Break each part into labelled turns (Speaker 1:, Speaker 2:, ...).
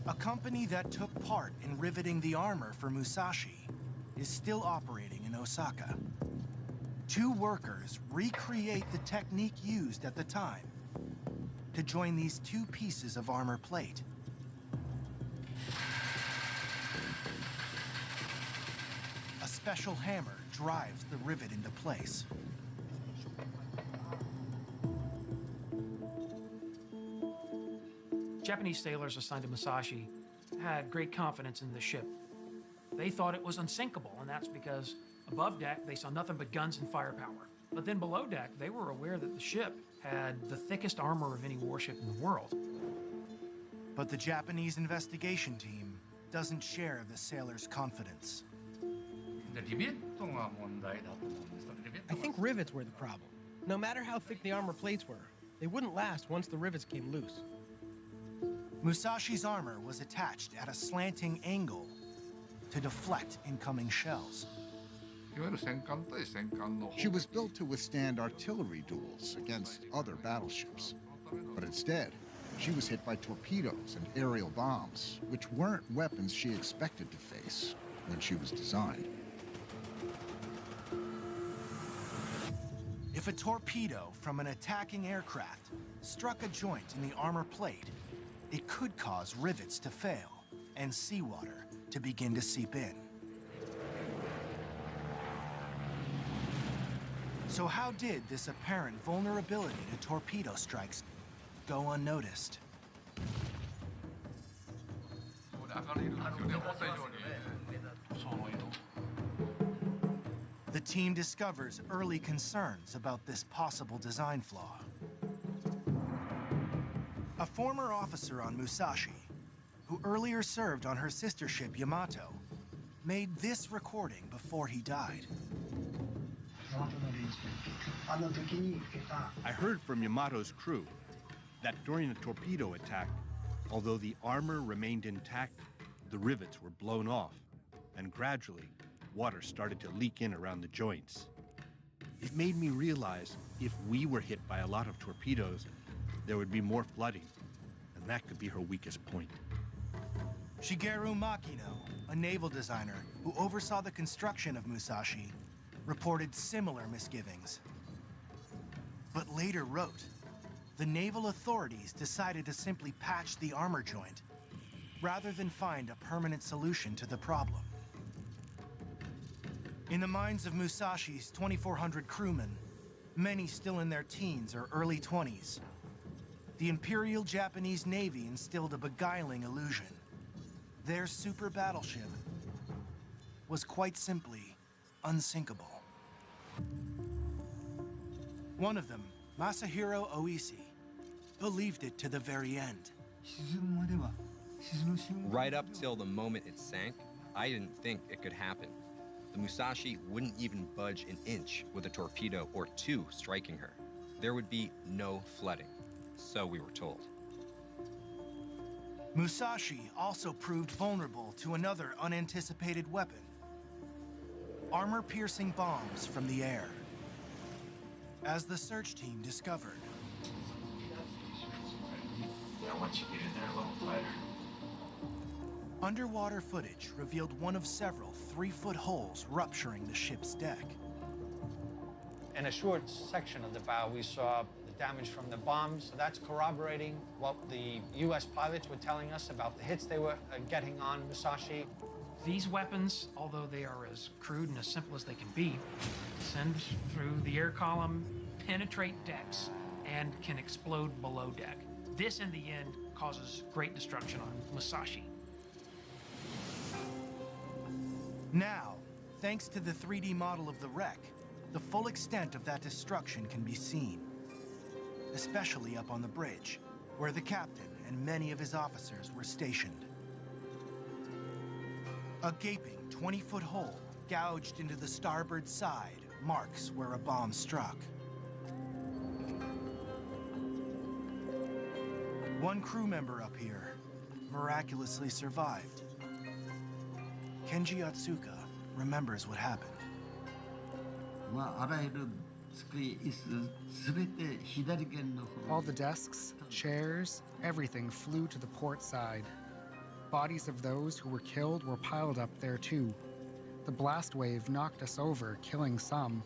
Speaker 1: A company that took part in riveting the armor for Musashi is still operating in Osaka. 2 workers recreate the technique used at the time to join these 2 pieces of armor plate. A special hammer drives the rivet into place.
Speaker 2: Japanese sailors assigned to Musashi had great confidence in the ship. They thought it was unsinkable, and that's because above deck they saw nothing but guns and firepower. But then below deck, they were aware that the ship had the thickest armor of any warship in the world.
Speaker 1: But the Japanese investigation team doesn't share the sailors' confidence.
Speaker 3: I think rivets were the problem. No matter how thick the armor plates were, they wouldn't last once the rivets came loose.
Speaker 1: Musashi's armor was attached at a slanting angle to deflect incoming shells.
Speaker 4: She was built to withstand artillery duels against other battleships. But instead, she was hit by torpedoes and aerial bombs, which weren't weapons she expected to face when she was designed.
Speaker 1: If a torpedo from an attacking aircraft struck a joint in the armor plate, it could cause rivets to fail and seawater to begin to seep in. So how did this apparent vulnerability to torpedo strikes go unnoticed? The team discovers early concerns about this possible design flaw. A former officer on Musashi, who earlier served on her sister ship Yamato, made this recording before he died.
Speaker 5: I heard from Yamato's crew that during a torpedo attack, although the armor remained intact, the rivets were blown off, and gradually, water started to leak in around the joints. It made me realize if we were hit by a lot of torpedoes, there would be more flooding, and that could be her weakest point.
Speaker 1: Shigeru Makino, a naval designer who oversaw the construction of Musashi, reported similar misgivings. But later wrote, the naval authorities decided to simply patch the armor joint rather than find a permanent solution to the problem. In the minds of Musashi's 2,400 crewmen, many still in their teens or early 20s, the Imperial Japanese Navy instilled a beguiling illusion. Their super battleship was quite simply unsinkable. One of them, Masahiro Oishi, believed it to the very end.
Speaker 6: Right up till the moment it sank, I didn't think it could happen. The Musashi wouldn't even budge an inch with a torpedo or 2 striking her. There would be no flooding, so we were told.
Speaker 1: Musashi also proved vulnerable to another unanticipated weapon: armor-piercing bombs from the air. As the search team discovered,
Speaker 7: once you get in there a little tighter.
Speaker 1: Underwater footage revealed one of several 3-foot holes rupturing the ship's deck.
Speaker 8: In a short section of the bow, we saw the damage from the bombs. So that's corroborating what the U.S. pilots were telling us about the hits they were getting on Musashi.
Speaker 2: These weapons, although they are as crude and as simple as they can be, send through the air column, penetrate decks, and can explode below deck. This, in the end, causes great destruction on Musashi.
Speaker 1: Now, thanks to the 3D model of the wreck, the full extent of that destruction can be seen, especially up on the bridge, where the captain and many of his officers were stationed. A gaping 20-foot hole gouged into the starboard side marks where a bomb struck. One crew member up here miraculously survived. Kenji Atsuka remembers what happened.
Speaker 9: All the desks, chairs, everything flew to the port side. Bodies of those who were killed were piled up there too. The blast wave knocked us over, killing some.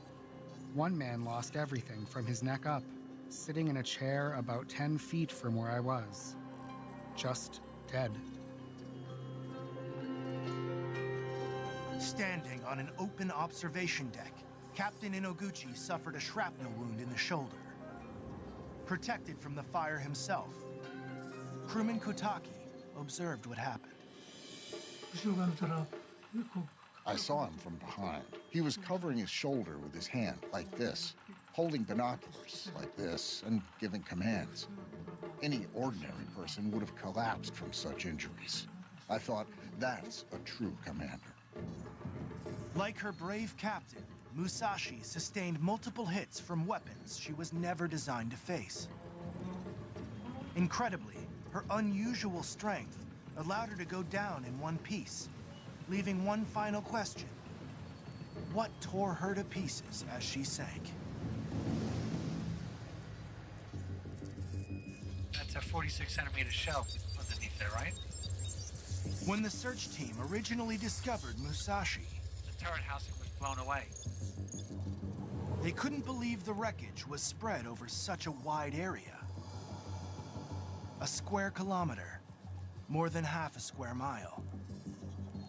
Speaker 9: One man lost everything from his neck up, sitting in a chair about 10 feet from where I was. Just dead.
Speaker 1: Standing on an open observation deck, Captain Inoguchi suffered a shrapnel wound in the shoulder. Protected from the fire himself, crewman Kotaki observed what happened.
Speaker 4: I saw him from behind. He was covering his shoulder with his hand, like this, holding binoculars, like this, and giving commands. Any ordinary person would have collapsed from such injuries. I thought, that's a true commander.
Speaker 1: Like her brave captain, Musashi sustained multiple hits from weapons she was never designed to face. Incredibly, her unusual strength allowed her to go down in one piece, leaving one final question. What tore her to pieces as she sank?
Speaker 10: That's a 46-centimeter shell underneath there, right?
Speaker 1: When the search team originally discovered Musashi,
Speaker 10: The turret housing was blown away.
Speaker 1: they couldn't believe the wreckage was spread over such a wide area. A square kilometer, more than half a square mile.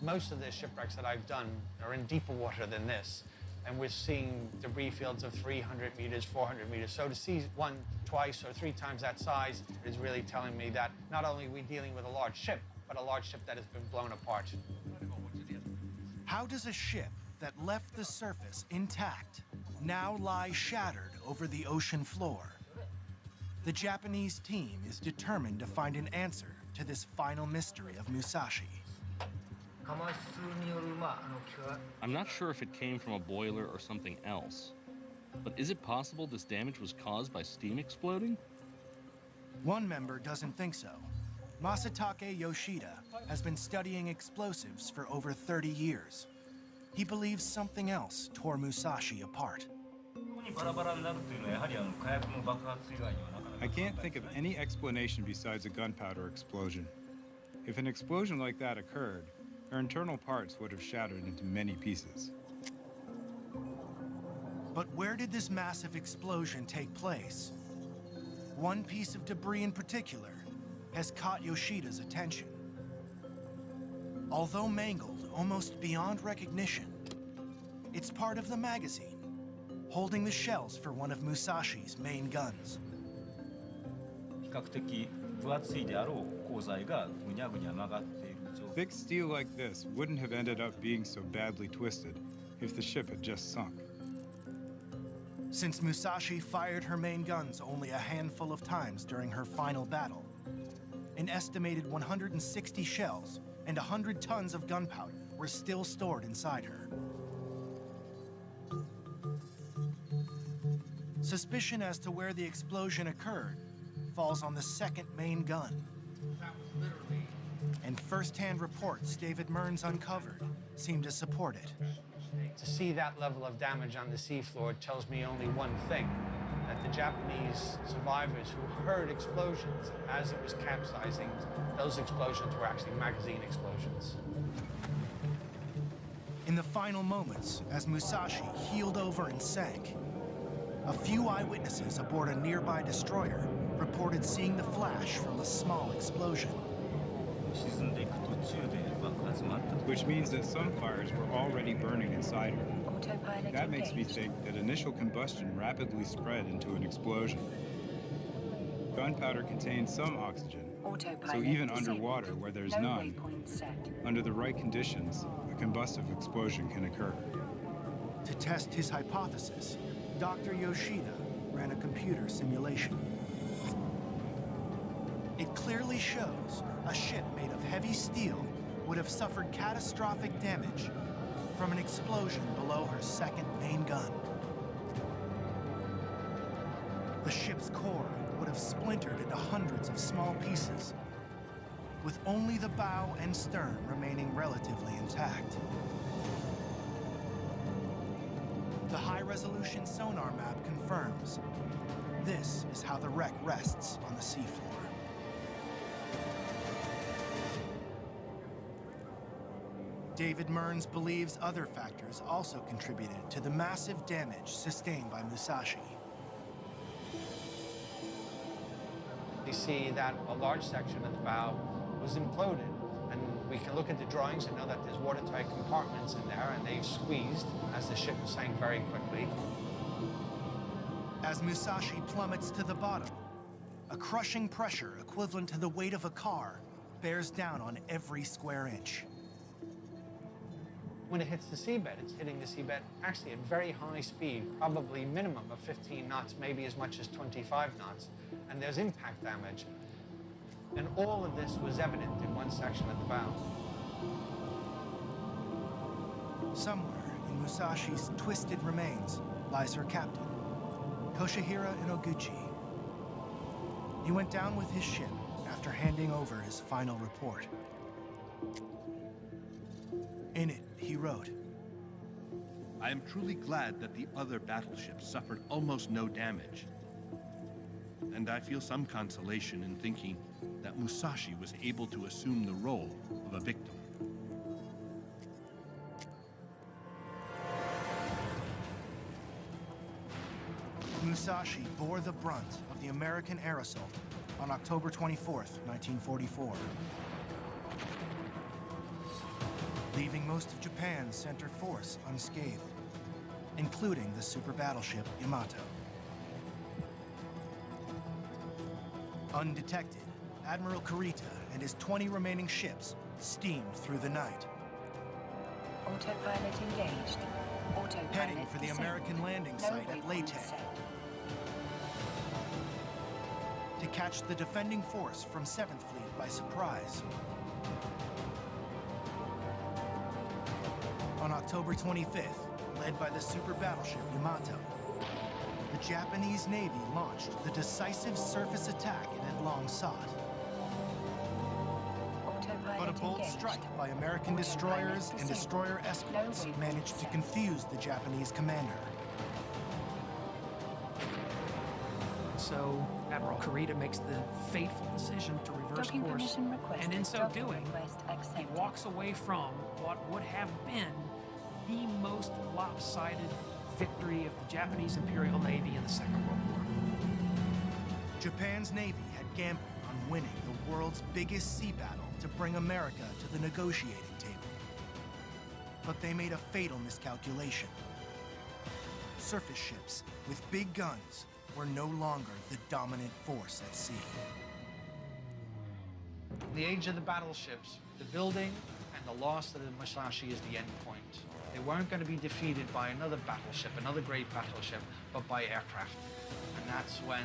Speaker 8: Most of the shipwrecks that I've done are in deeper water than this, and we're seeing debris fields of 300 meters, 400 meters. So to see one twice or three times that size is really telling me that not only are we dealing with a large ship, but a large ship that has been blown apart.
Speaker 1: How does a ship that left the surface intact now lie shattered over the ocean floor? The Japanese team is determined to find an answer to this final mystery of Musashi.
Speaker 11: I'm not sure if it came from a boiler or something else, but is it possible this damage was caused by steam exploding?
Speaker 1: One member doesn't think so. Masatake Yoshida has been studying explosives for over 30 years. He believes something else tore Musashi apart.
Speaker 12: I can't think of any explanation besides a gunpowder explosion. If an explosion like that occurred, her internal parts would have shattered into many pieces.
Speaker 1: But where did this massive explosion take place? One piece of debris in particular has caught Yoshida's attention. Although mangled almost beyond recognition, it's part of the magazine, holding the shells for one of Musashi's main guns.
Speaker 12: Thick steel like this wouldn't have ended up being so badly twisted if the ship had just sunk.
Speaker 1: Since Musashi fired her main guns only a handful of times during her final battle, an estimated 160 shells and 100 tons of gunpowder were still stored inside her. Suspicion as to where the explosion occurred falls on the second main gun. And first-hand reports David Mearns uncovered seem to support it.
Speaker 8: To see that level of damage on the seafloor tells me only one thing, that the Japanese survivors who heard explosions as it was capsizing, those explosions were actually magazine explosions.
Speaker 1: In the final moments, as Musashi heeled over and sank, a few eyewitnesses aboard a nearby destroyer reported seeing the flash from a small explosion.
Speaker 12: Which means that some fires were already burning inside her. That makes me think that initial combustion rapidly spread into an explosion. Gunpowder contains some oxygen, so even underwater where there's none, under the right conditions, a combustive explosion can occur.
Speaker 1: To test his hypothesis, Dr. Yoshida ran a computer simulation. It clearly shows a ship made of heavy steel would have suffered catastrophic damage from an explosion below her second main gun. The ship's core would have splintered into hundreds of small pieces, with only the bow and stern remaining relatively intact. The high-resolution sonar map confirms this is how the wreck rests on the seafloor. David Mearns believes other factors also contributed to the massive damage sustained by Musashi.
Speaker 8: We see that a large section of the bow was imploded. And we can look at the drawings and know that there's watertight compartments in there, and they've squeezed as the ship sank very quickly.
Speaker 1: As Musashi plummets to the bottom, a crushing pressure equivalent to the weight of a car bears down on every square inch.
Speaker 8: When it hits the seabed, it's hitting the seabed actually at very high speed, probably minimum of 15 knots, maybe as much as 25 knots. And there's impact damage. And all of this was evident in one section at the bow.
Speaker 1: Somewhere in Musashi's twisted remains lies her captain, Toshihira Inoguchi. He went down with his ship after handing over his final report. In it, he wrote,
Speaker 5: I am truly glad that the other battleships suffered almost no damage. And I feel some consolation in thinking that Musashi was able to assume the role of a victim.
Speaker 1: Musashi bore the brunt of the American air assault on October 24th, 1944, leaving most of Japan's center force unscathed, including the super battleship Yamato. Undetected, Admiral Kurita and his 20 remaining ships steamed through the night,
Speaker 13: Autopilot engaged. Autopilot
Speaker 1: heading for the
Speaker 13: disabled.
Speaker 1: American landing
Speaker 13: No
Speaker 1: site at
Speaker 13: waypoint
Speaker 1: Leyte
Speaker 13: set.
Speaker 1: to catch the defending force from 7th Fleet by surprise. On October 25th, led by the super battleship Yamato, the Japanese Navy launched the decisive surface attack it had long sought. But a bold strike by American destroyers and destroyer escorts managed to confuse the Japanese commander.
Speaker 2: So Admiral Kurita makes the fateful decision to reverse
Speaker 13: Docking
Speaker 2: course,
Speaker 13: permission requested.
Speaker 2: and in so
Speaker 13: Docking
Speaker 2: doing,
Speaker 13: request
Speaker 2: he
Speaker 13: accepted.
Speaker 2: walks away from what would have been the most lopsided victory of the Japanese Imperial Navy in the Second World War.
Speaker 1: Japan's Navy had gambled on winning the world's biggest sea battle to bring America to the negotiating table. But they made a fatal miscalculation. Surface ships with big guns were no longer the dominant force at sea.
Speaker 8: In the age of the battleships, the building and the loss of the Musashi is the end point. They weren't going to be defeated by another battleship, another great battleship, but by aircraft. And that's when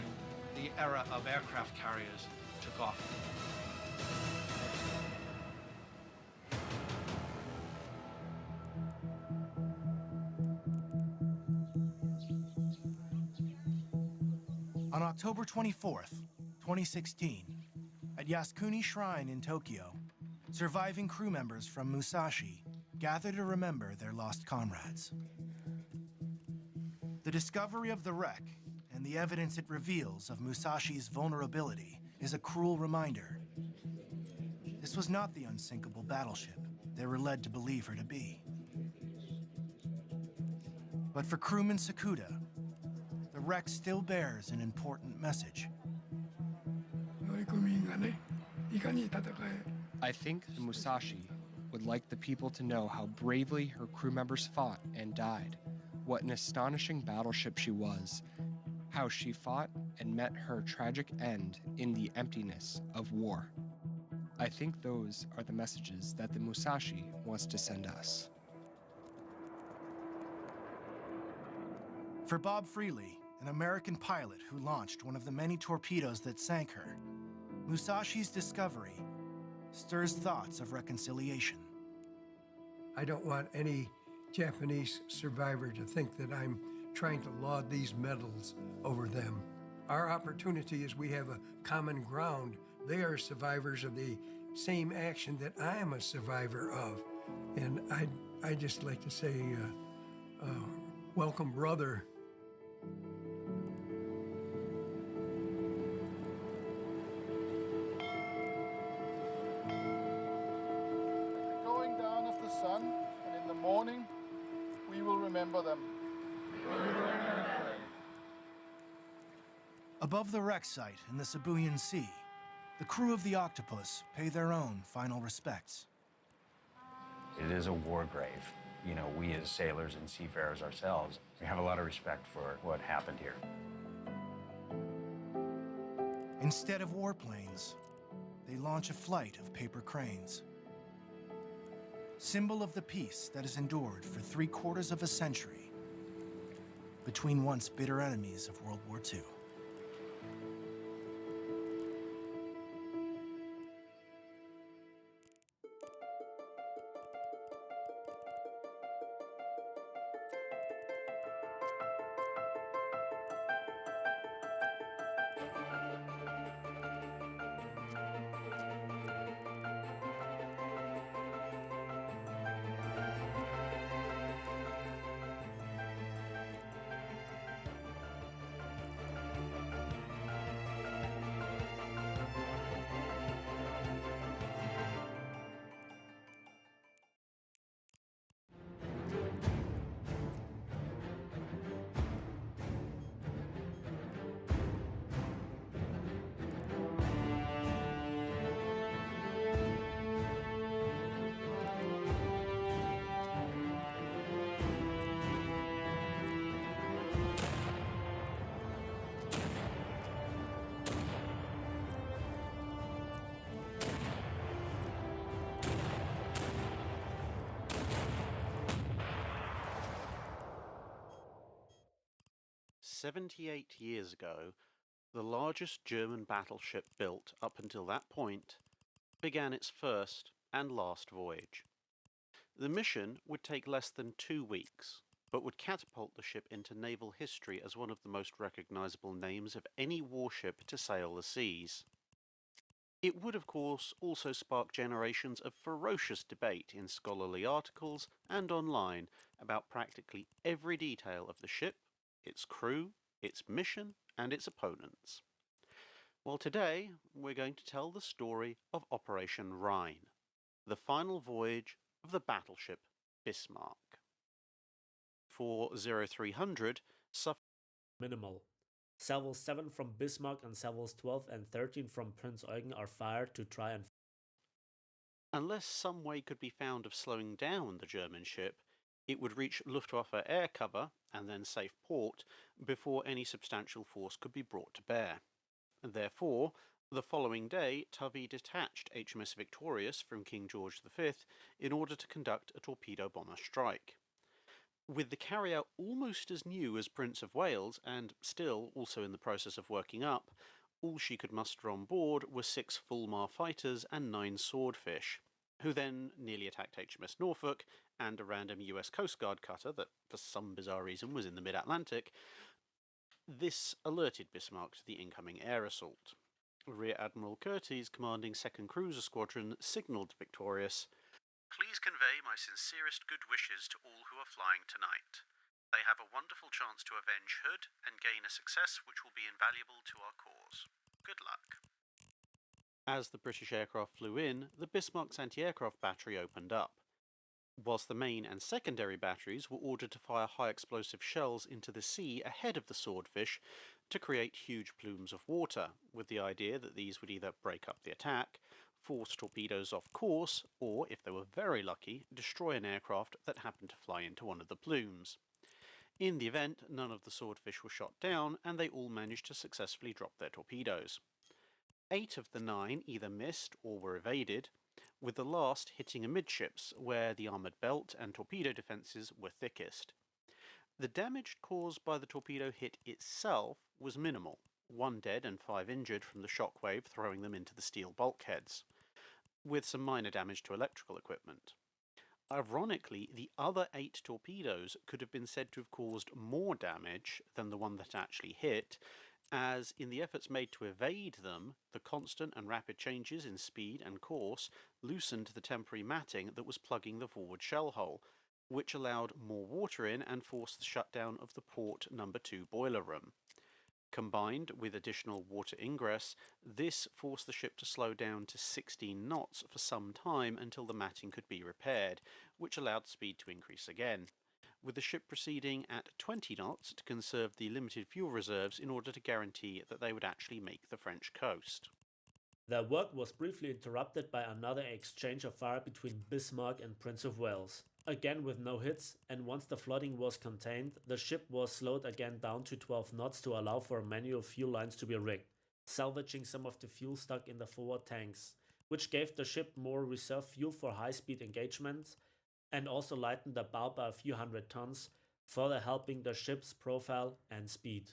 Speaker 8: the era of aircraft carriers took off.
Speaker 1: On October 24th, 2016, at Yasukuni Shrine in Tokyo, surviving crew members from Musashi gather to remember their lost comrades. The discovery of the wreck and the evidence it reveals of Musashi's vulnerability is a cruel reminder. This was not the unsinkable battleship they were led to believe her to be. But for crewman Sakuda, the wreck still bears an important message.
Speaker 14: I think the Musashi would like the people to know how bravely her crew members fought and died, what an astonishing battleship she was, how she fought and met her tragic end in the emptiness of war. I think those are the messages that the Musashi wants to send us.
Speaker 1: For Bob Freely, an American pilot who launched one of the many torpedoes that sank her, Musashi's discovery stirs thoughts of reconciliation.
Speaker 15: I don't want any Japanese survivor to think that I'm trying to laud these medals over them. Our opportunity is we have a common ground. They are survivors of the same action that I am a survivor of. And I'd just like to say, welcome, brother.
Speaker 16: Going down of the sun, and in the morning, we will remember them.
Speaker 1: Above the wreck site in the Sibuyan Sea, the crew of the Octopus pay their own final respects.
Speaker 17: It is a war grave. You know, we as sailors and seafarers ourselves, we have a lot of respect for what happened here.
Speaker 1: Instead of warplanes, they launch a flight of paper cranes. Symbol of the peace that has endured for 3/4 of a century between once bitter enemies of World War II.
Speaker 18: "78 years ago, the largest German battleship built up until that point began its first and last voyage. The mission would take less than 2 weeks, but would catapult the ship into naval history as one of the most recognizable names of any warship to sail the seas. It would, of course, also spark generations of ferocious debate in scholarly articles and online about practically every detail of the ship, its crew, its mission, and its opponents. Well, today we're going to tell the story of Operation Rhine, the final voyage of the battleship Bismarck. For 0300,
Speaker 19: minimal. Salvos 7 from Bismarck and salvos 12 and 13 from Prinz Eugen are fired to try and...
Speaker 18: Unless some way could be found of slowing down the German ship, it would reach Luftwaffe air cover and then safe port before any substantial force could be brought to bear. Therefore, the following day, Tovey detached HMS Victorious from King George V in order to conduct a torpedo bomber strike. With the carrier almost as new as Prince of Wales and still also in the process of working up, all she could muster on board were 6 Fulmar fighters and 9 swordfish, who then nearly attacked HMS Norfolk and a random US Coast Guard cutter that, for some bizarre reason, was in the mid-Atlantic. This alerted Bismarck to the incoming air assault. Rear Admiral Curtis, commanding 2nd Cruiser Squadron, signalled Victorious, "Please convey my sincerest good wishes to all who are flying tonight. They have a wonderful chance to avenge Hood and gain a success which will be invaluable to our cause. Good luck." As the British aircraft flew in, the Bismarck's anti-aircraft battery opened up, whilst the main and secondary batteries were ordered to fire high-explosive shells into the sea ahead of the swordfish to create huge plumes of water, with the idea that these would either break up the attack, force torpedoes off course, or, if they were very lucky, destroy an aircraft that happened to fly into one of the plumes. In the event, none of the swordfish were shot down, and they all managed to successfully drop their torpedoes. 8 of the 9 either missed or were evaded, with the last hitting amidships, where the armoured belt and torpedo defences were thickest. The damage caused by the torpedo hit itself was minimal, 1 dead and 5 injured from the shockwave throwing them into the steel bulkheads, with some minor damage to electrical equipment. Ironically, the other 8 torpedoes could have been said to have caused more damage than the one that actually hit, as in the efforts made to evade them, the constant and rapid changes in speed and course loosened the temporary matting that was plugging the forward shell hole, which allowed more water in and forced the shutdown of the port number 2 boiler room. Combined with additional water ingress, this forced the ship to slow down to 16 knots for some time until the matting could be repaired, which allowed speed to increase again, with the ship proceeding at 20 knots to conserve the limited fuel reserves in order to guarantee that they would actually make the French coast.
Speaker 19: Their work was briefly interrupted by another exchange of fire between Bismarck and Prince of Wales. Again with no hits, and once the flooding was contained, the ship was slowed again down to 12 knots to allow for manual fuel lines to be rigged, salvaging some of the fuel stuck in the forward tanks, which gave the ship more reserve fuel for high-speed engagements and also lightened the bow by a few hundred tons, further helping the ship's profile and speed.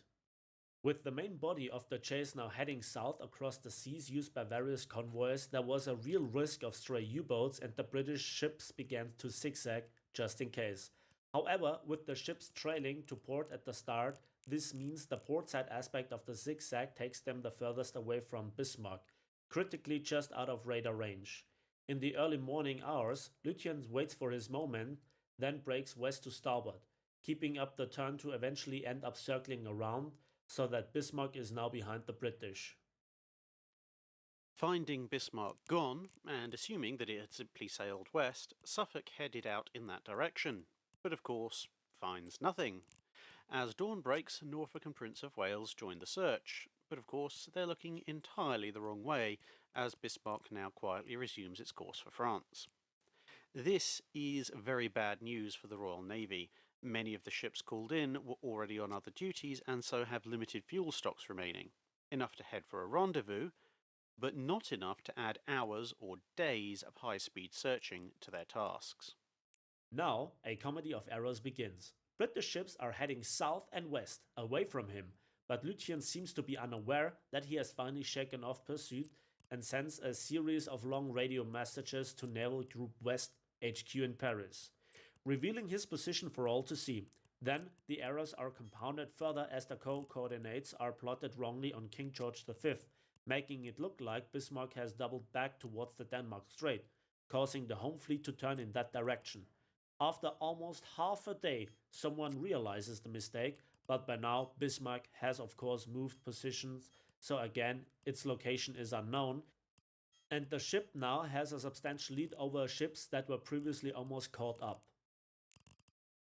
Speaker 19: With the main body of the chase now heading south across the seas used by various convoys, there was a real risk of stray U-boats, and the British ships began to zigzag just in case. However, with the ships trailing to port at the start, this means the portside aspect of the zigzag takes them the furthest away from Bismarck, critically just out of radar range. In the early morning hours, Lutyens waits for his moment, then breaks west to starboard, keeping up the turn to eventually end up circling around, so that Bismarck is now behind the British.
Speaker 18: Finding Bismarck gone, and assuming that it had simply sailed west, Suffolk headed out in that direction, but of course finds nothing. As dawn breaks, Norfolk and Prince of Wales join the search, but of course they're looking entirely the wrong way, as Bismarck now quietly resumes its course for France. This is very bad news for the Royal Navy. Many of the ships called in were already on other duties and so have limited fuel stocks remaining, enough to head for a rendezvous, but not enough to add hours or days of high-speed searching to their tasks.
Speaker 19: Now, a comedy of errors begins. British ships are heading south and west, away from him, but Lutyens seems to be unaware that he has finally shaken off pursuit and sends a series of long radio messages to Naval Group West HQ in Paris, revealing his position for all to see. Then the errors are compounded further as the coordinates are plotted wrongly on King George V, making it look like Bismarck has doubled back towards the Denmark Strait, causing the home fleet to turn in that direction. After almost half a day, someone realizes the mistake, but by now Bismarck has of course moved positions, so again its location is unknown, and the ship now has a substantial lead over ships that were previously almost caught up.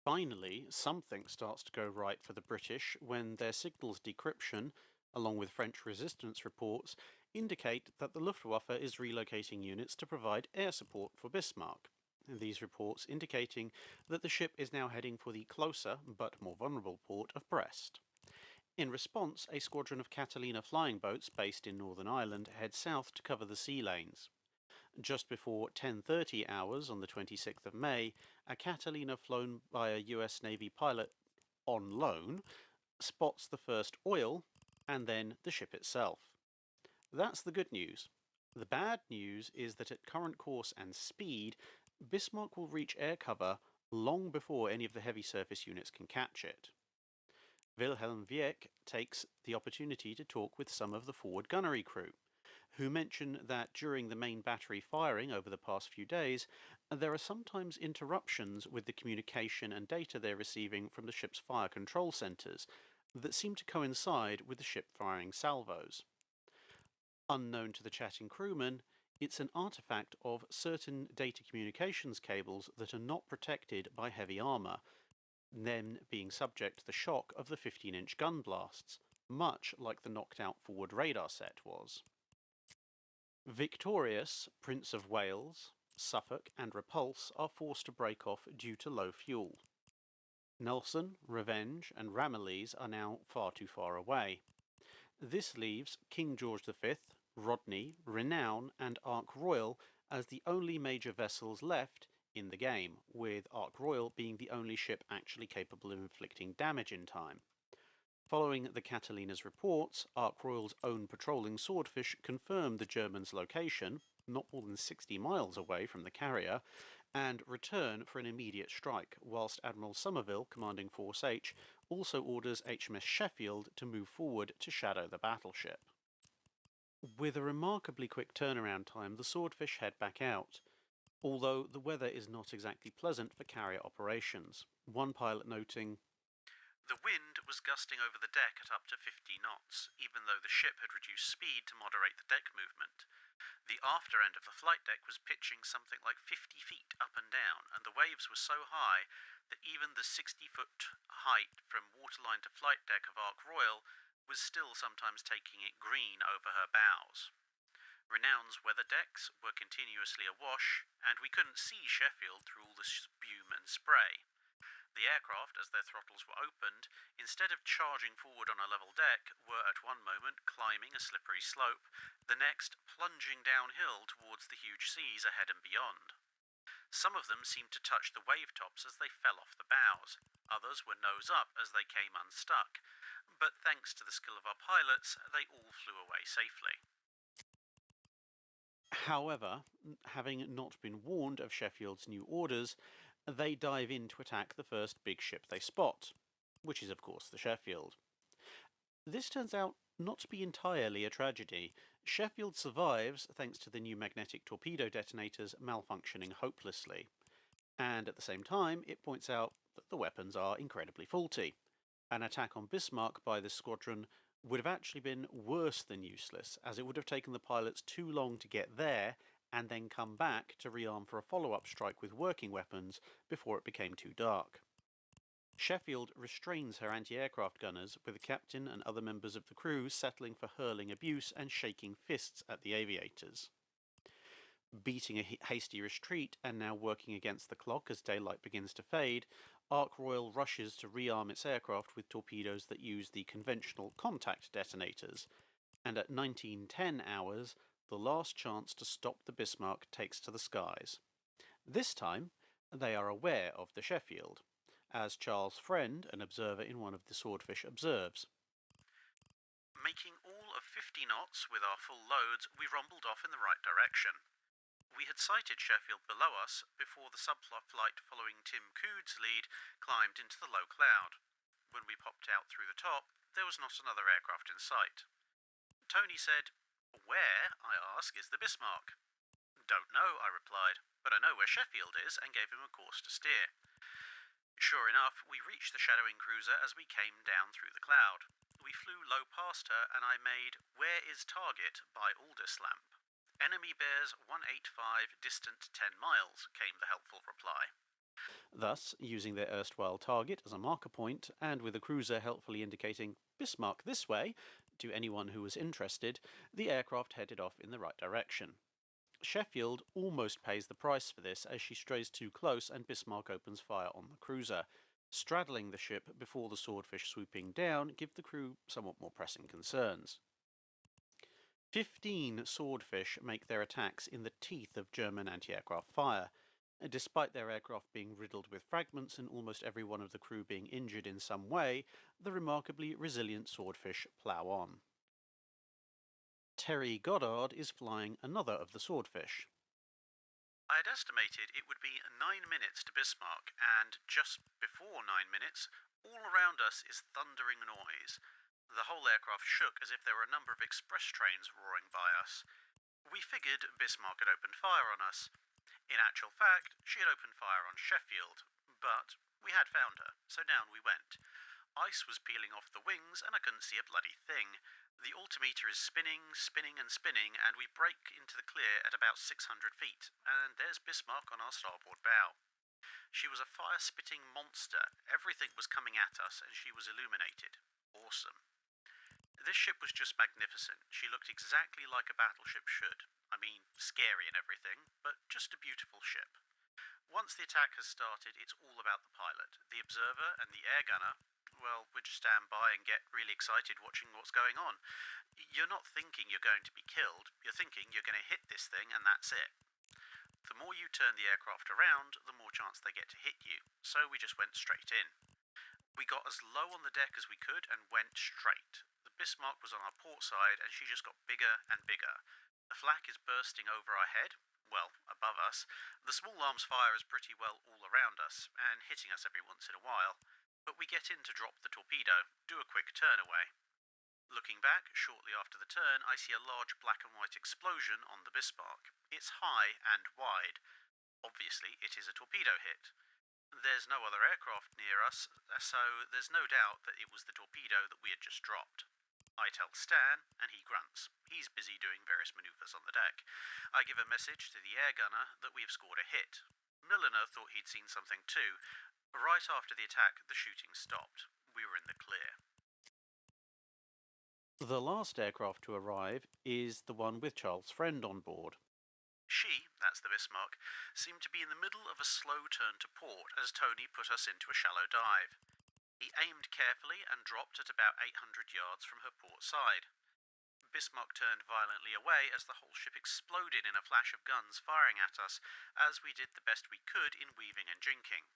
Speaker 18: Finally, something starts to go right for the British when their signals decryption, along with French resistance reports, indicate that the Luftwaffe is relocating units to provide air support for Bismarck. These reports indicating that the ship is now heading for the closer but more vulnerable port of Brest. In response, a squadron of Catalina flying boats based in Northern Ireland head south to cover the sea lanes. Just before 10:30 hours on the 26th of May, a Catalina flown by a US Navy pilot on loan spots the first oil and then the ship itself. That's the good news. The bad news is that at current course and speed, Bismarck will reach air cover long before any of the heavy surface units can catch it. Wilhelm Wieck takes the opportunity to talk with some of the forward gunnery crew, who mention that during the main battery firing over the past few days, there are sometimes interruptions with the communication and data they're receiving from the ship's fire control centres that seem to coincide with the ship firing salvos. Unknown to the chatting crewmen, it's an artifact of certain data communications cables that are not protected by heavy armour, then being subject to the shock of the 15-inch gun blasts, much like the knocked-out forward radar set was. Victorious, Prince of Wales, Suffolk and Repulse are forced to break off due to low fuel. Nelson, Revenge and Ramillies are now far too far away. This leaves King George V, Rodney, Renown and Ark Royal as the only major vessels left in the game, with Ark Royal being the only ship actually capable of inflicting damage in time. Following the Catalina's reports, Ark Royal's own patrolling Swordfish confirmed the Germans' location, not more than 60 miles away from the carrier, and return for an immediate strike, whilst Admiral Somerville, commanding Force H, also orders HMS Sheffield to move forward to shadow the battleship. With a remarkably quick turnaround time, the Swordfish head back out, although the weather is not exactly pleasant for carrier operations, one pilot noting, "The wind was gusting over the deck at up to 50 knots, even though the ship had reduced speed to moderate the deck movement. The after end of the flight deck was pitching something like 50 feet up and down, and the waves were so high that even the 60-foot height from waterline to flight deck of Ark Royal was still sometimes taking it green over her bows. Renown's weather decks were continuously awash, and we couldn't see Sheffield through all the spume and spray. The aircraft, as their throttles were opened, instead of charging forward on a level deck, were at one moment climbing a slippery slope, the next plunging downhill towards the huge seas ahead and beyond. Some of them seemed to touch the wave tops as they fell off the bows. Others were nose up as they came unstuck. But thanks to the skill of our pilots, they all flew away safely. However, having not been warned of Sheffield's new orders, they dive in to attack the first big ship they spot, which is of course the Sheffield. This turns out not to be entirely a tragedy. Sheffield survives thanks to the new magnetic torpedo detonators malfunctioning hopelessly, and at the same time it points out that the weapons are incredibly faulty. An attack on Bismarck by this squadron would have actually been worse than useless, as it would have taken the pilots too long to get there and then come back to rearm for a follow-up strike with working weapons before it became too dark. Sheffield restrains her anti-aircraft gunners, with the captain and other members of the crew settling for hurling abuse and shaking fists at the aviators. Beating a hasty retreat and now working against the clock as daylight begins to fade, Ark Royal rushes to rearm its aircraft with torpedoes that use the conventional contact detonators, and at 1910 hours, the last chance to stop the Bismarck takes to the skies. This time, they are aware of the Sheffield, as Charles Friend, an observer in one of the Swordfish, observes. Making all of 50 knots with our full loads, we rumbled off in the right direction. We had sighted Sheffield below us before the subflight following Tim Cood's lead climbed into the low cloud. When we popped out through the top, there was not another aircraft in sight. Tony said, "Where, I ask, is the Bismarck?" "Don't know," I replied, "but I know where Sheffield is," and gave him a course to steer. Sure enough, we reached the shadowing cruiser as we came down through the cloud. We flew low past her, and I made "Where is target?" by Aldous lamp. "Enemy bears 185, distant 10 miles, came the helpful reply. Thus, using their erstwhile target as a marker point, and with the cruiser helpfully indicating "Bismarck this way" to anyone who was interested, the aircraft headed off in the right direction. Sheffield almost pays the price for this as she strays too close and Bismarck opens fire on the cruiser. Straddling the ship before the Swordfish swooping down give the crew somewhat more pressing concerns. 15 Swordfish make their attacks in the teeth of German anti-aircraft fire. Despite their aircraft being riddled with fragments and almost every one of the crew being injured in some way, the remarkably resilient Swordfish plough on. Terry Goddard is flying another of the Swordfish. I had estimated it would be 9 minutes to Bismarck, and just before 9 minutes, all around us is thundering noise. The whole aircraft shook as if there were a number of express trains roaring by us. We figured Bismarck had opened fire on us. In actual fact, she had opened fire on Sheffield, but we had found her, so down we went. Ice was peeling off the wings, and I couldn't see a bloody thing. The altimeter is spinning, spinning and spinning, and we break into the clear at about 600 feet, and there's Bismarck on our starboard bow. She was a fire-spitting monster. Everything was coming at us, and she was illuminated. Awesome. This ship was just magnificent. She looked exactly like a battleship should. I mean, scary and everything, but just a beautiful ship. Once the attack has started, it's all about the pilot. The observer and the air gunner, well, we just stand by and get really excited watching what's going on. You're not thinking you're going to be killed, you're thinking you're going to hit this thing and that's it. The more you turn the aircraft around, the more chance they get to hit you, so we just went straight in. We got as low on the deck as we could and went straight. The Bismarck was on our port side and she just got bigger and bigger. The flak is bursting over our head, well, above us. The small arms fire is pretty well all around us and hitting us every once in a while. But we get in to drop the torpedo, do a quick turn away. Looking back, shortly after the turn, I see a large black and white explosion on the Bismarck. It's high and wide. Obviously, it is a torpedo hit. There's no other aircraft near us, so there's no doubt that it was the torpedo that we had just dropped. I tell Stan, and he grunts. He's busy doing various manoeuvres on the deck. I give a message to the air gunner that we have scored a hit. Milliner thought he'd seen something too. Right after the attack, the shooting stopped. We were in the clear. The last aircraft to arrive is the one with Charles' friend on board. She, that's the Bismarck, seemed to be in the middle of a slow turn to port as Tony put us into a shallow dive. He aimed carefully and dropped at about 800 yards from her port side. Bismarck turned violently away as the whole ship exploded in a flash of guns firing at us, as we did the best we could in weaving and jinking.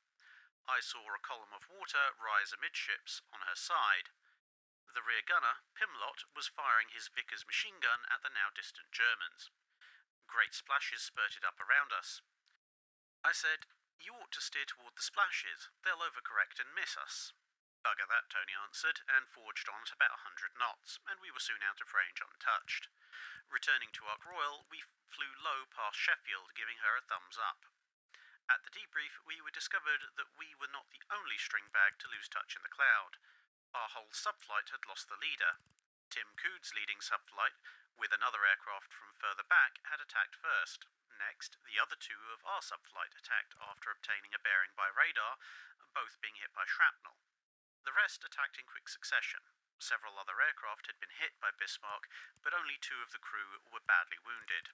Speaker 18: I saw a column of water rise amidships on her side. The rear gunner, Pimlott, was firing his Vickers machine gun at the now distant Germans. Great splashes spurted up around us. I said, "You ought to steer toward the splashes. They'll overcorrect and miss us." "Bugger that," Tony answered, and forged on at about 100 knots, and we were soon out of range untouched. Returning to Ark Royal, we flew low past Sheffield, giving her a thumbs up. At the debrief, we were discovered that we were not the only string bag to lose touch in the cloud. Our whole subflight had lost the leader. Tim Cood's leading subflight, with another aircraft from further back, had attacked first. Next, the other two of our subflight attacked after obtaining a bearing by radar, both being hit by shrapnel. The rest attacked in quick succession. Several other aircraft had been hit by Bismarck, but only 2 of the crew were badly wounded.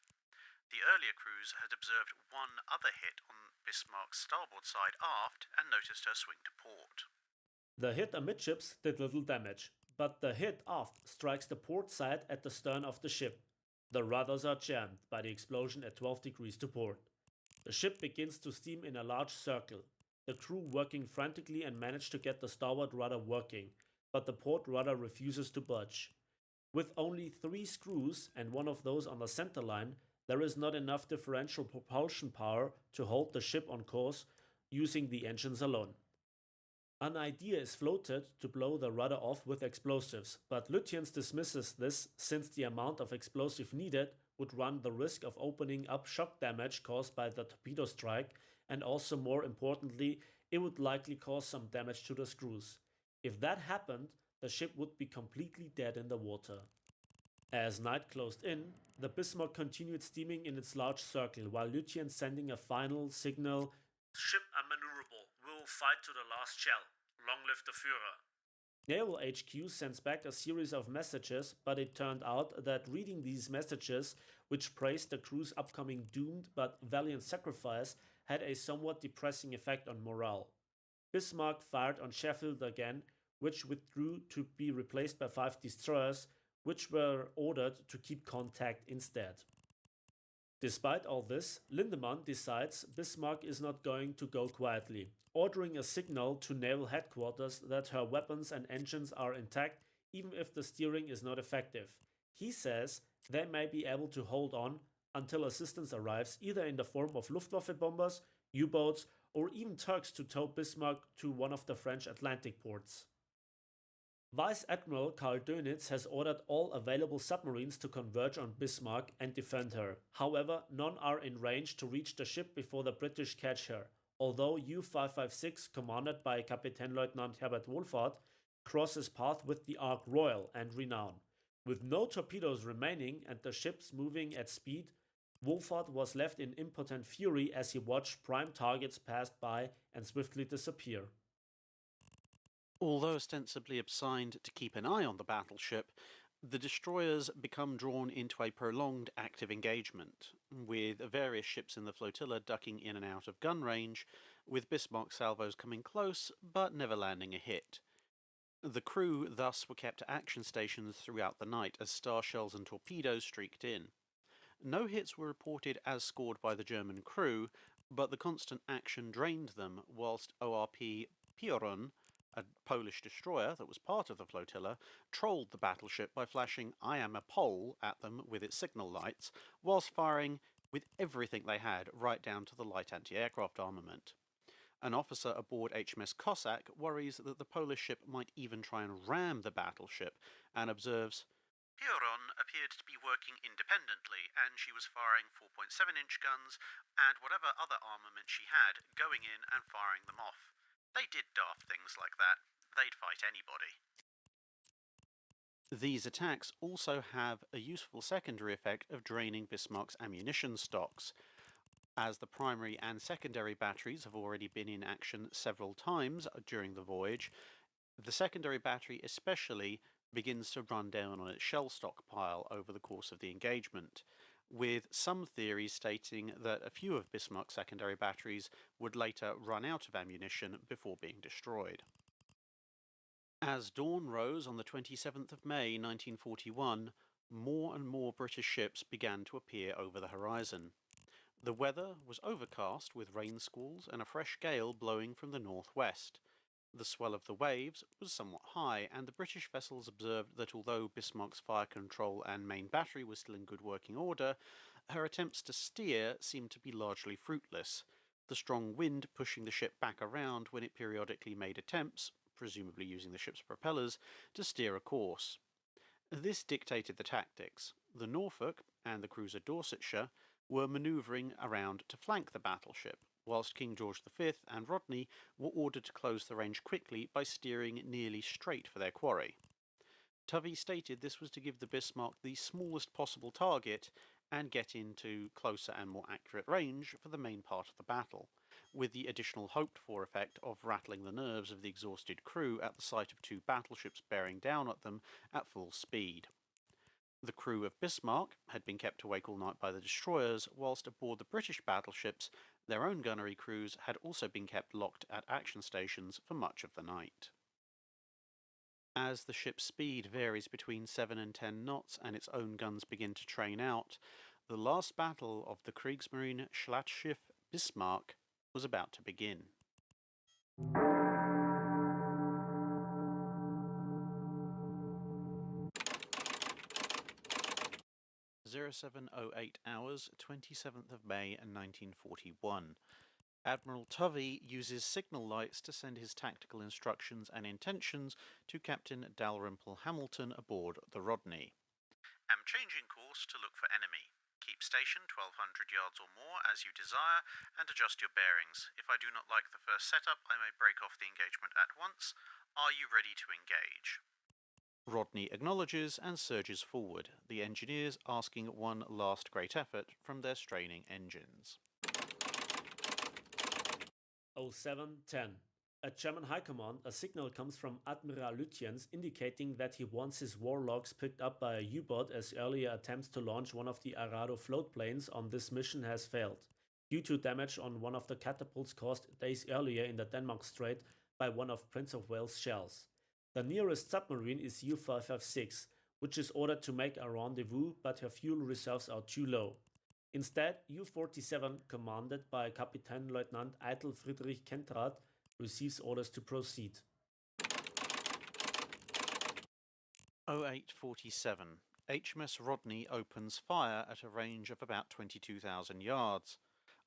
Speaker 18: The earlier crews had observed one other hit on Bismarck's starboard side aft and noticed her swing to port.
Speaker 19: The hit amidships did little damage, but the hit aft strikes the port side at the stern of the ship. The rudders are jammed by the explosion at 12 degrees to port. The ship begins to steam in a large circle. The crew working frantically and manage to get the starboard rudder working, but the port rudder refuses to budge. With only 3 screws and one of those on the center line, there is not enough differential propulsion power to hold the ship on course using the engines alone. An idea is floated to blow the rudder off with explosives, but Lutyens dismisses this since the amount of explosive needed would run the risk of opening up shock damage caused by the torpedo strike, and also more importantly, it would likely cause some damage to the screws. If that happened, the ship would be completely dead in the water. As night closed in, the Bismarck continued steaming in its large circle, while Lutyens sending a final signal, "Ship unmaneuverable, we will fight to the last shell. Long live the Führer." Naval HQ sends back a series of messages, but it turned out that reading these messages, which praised the crew's upcoming doomed but valiant sacrifice, had a somewhat depressing effect on morale. Bismarck fired on Sheffield again, which withdrew to be replaced by 5 destroyers, which were ordered to keep contact instead. Despite all this, Lindemann decides Bismarck is not going to go quietly, ordering a signal to naval headquarters that her weapons and engines are intact even if the steering is not effective. He says they may be able to hold on until assistance arrives, either in the form of Luftwaffe bombers, U-boats, or even Turks to tow Bismarck to one of the French Atlantic ports. Vice Admiral Karl Dönitz has ordered all available submarines to converge on Bismarck and defend her. However, none are in range to reach the ship before the British catch her, although U-556, commanded by Captain Lieutenant Herbert Wohlfahrt, crosses path with the Ark Royal and Renown. With no torpedoes remaining and the ships moving at speed, Wohlfahrt was left in impotent fury as he watched prime targets pass by and swiftly disappear.
Speaker 18: Although ostensibly assigned to keep an eye on the battleship, the destroyers become drawn into a prolonged active engagement, with various ships in the flotilla ducking in and out of gun range, with Bismarck salvos coming close but never landing a hit. The crew thus were kept at action stations throughout the night as star shells and torpedoes streaked in. No hits were reported as scored by the German crew, but the constant action drained them, whilst ORP Piorun, a Polish destroyer that was part of the flotilla, trolled the battleship by flashing "I am a Pole" at them with its signal lights, whilst firing with everything they had, right down to the light anti-aircraft armament. An officer aboard HMS Cossack worries that the Polish ship might even try and ram the battleship, and observes, Huron appeared to be working independently, and she was firing 4.7-inch guns and whatever other armament she had, going in and firing them off. They did daft things like that. They'd fight anybody. These attacks also have a useful secondary effect of draining Bismarck's ammunition stocks. As the primary and secondary batteries have already been in action several times during the voyage, the secondary battery especially begins to run down on its shell stockpile over the course of the engagement, with some theories stating that a few of Bismarck's secondary batteries would later run out of ammunition before being destroyed. As dawn rose on the 27th of May 1941, more and more British ships began to appear over the horizon. The weather was overcast with rain squalls and a fresh gale blowing from the northwest. The swell of the waves was somewhat high, and the British vessels observed that although Bismarck's fire control and main battery was still in good working order, her attempts to steer seemed to be largely fruitless, the strong wind pushing the ship back around when it periodically made attempts, presumably using the ship's propellers, to steer a course. This dictated the tactics. The Norfolk and the cruiser Dorsetshire were manoeuvring around to flank the battleship, whilst King George V and Rodney were ordered to close the range quickly by steering nearly straight for their quarry. Tovey stated this was to give the Bismarck the smallest possible target and get into closer and more accurate range for the main part of the battle, with the additional hoped-for effect of rattling the nerves of the exhausted crew at the sight of two battleships bearing down at them at full speed. The crew of Bismarck had been kept awake all night by the destroyers, whilst aboard the British battleships, their own gunnery crews had also been kept locked at action stations for much of the night. As the ship's speed varies between 7 and 10 knots and its own guns begin to train out, the last battle of the Kriegsmarine Schlachtschiff Bismarck was about to begin. 0708 hours, 27th of May 1941. Admiral Tovey uses signal lights to send his tactical instructions and intentions to Captain Dalrymple Hamilton aboard the Rodney. Am changing course to look for enemy. Keep station 1200 yards or more as you desire and adjust your bearings. If I do not like the first setup, I may break off the engagement at once. Are you ready to engage? Rodney acknowledges and surges forward, the engineers asking one last great effort from their straining engines.
Speaker 19: 0710. At German High Command, a signal comes from Admiral Lütjens indicating that he wants his war logs picked up by a U-boat, as earlier attempts to launch one of the Arado float planes on this mission has failed, due to damage on one of the catapults caused days earlier in the Denmark Strait by one of Prince of Wales' shells. The nearest submarine is U-556, which is ordered to make a rendezvous, but her fuel reserves are too low. Instead, U-47, commanded by Kapitän Leutnant Eitel Friedrich Kentrath, receives orders to proceed.
Speaker 18: 0847. HMS Rodney opens fire at a range of about 22,000 yards.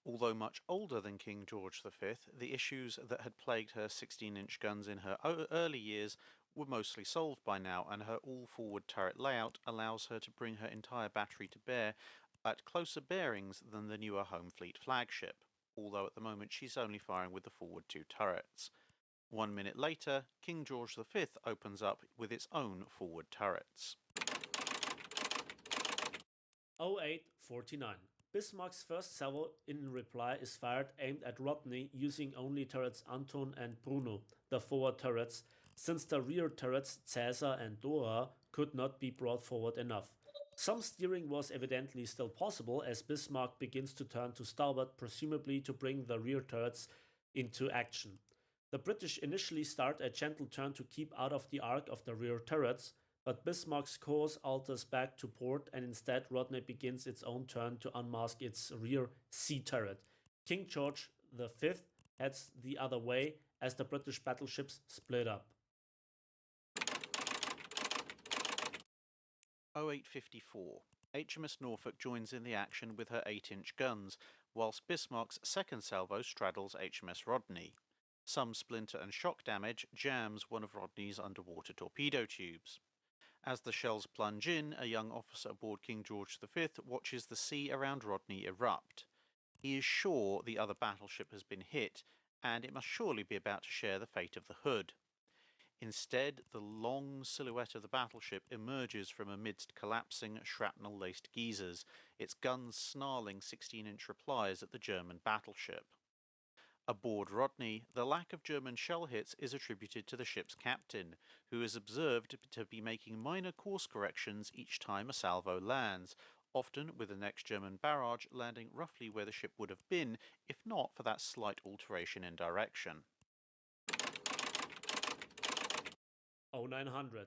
Speaker 18: Although much older than King George V, the issues that had plagued her 16-inch guns in her early years were mostly solved by now, and her all-forward turret layout allows her to bring her entire battery to bear at closer bearings than the newer Home Fleet flagship, although at the moment she's only firing with the forward two turrets. 1 minute later, King George V opens up with its own forward turrets.
Speaker 19: 0849. Bismarck's first salvo in reply is fired, aimed at Rodney, using only turrets Anton and Bruno, the forward turrets, since the rear turrets Caesar and Dora could not be brought forward enough. Some steering was evidently still possible as Bismarck begins to turn to starboard, presumably to bring the rear turrets into action. The British initially start a gentle turn to keep out of the arc of the rear turrets, but Bismarck's course alters back to port, and instead Rodney begins its own turn to unmask its rear sea turret. King George V heads the other way as the British battleships split up.
Speaker 18: 0854. HMS Norfolk joins in the action with her 8-inch guns, whilst Bismarck's second salvo straddles HMS Rodney. Some splinter and shock damage jams one of Rodney's underwater torpedo tubes. As the shells plunge in, a young officer aboard King George V watches the sea around Rodney erupt. He is sure the other battleship has been hit, and it must surely be about to share the fate of the Hood. Instead, the long silhouette of the battleship emerges from amidst collapsing, shrapnel-laced geysers, its guns snarling 16-inch replies at the German battleship. Aboard Rodney, the lack of German shell hits is attributed to the ship's captain, who is observed to be making minor course corrections each time a salvo lands, often with the next German barrage landing roughly where the ship would have been if not for that slight alteration in direction.
Speaker 19: 0900.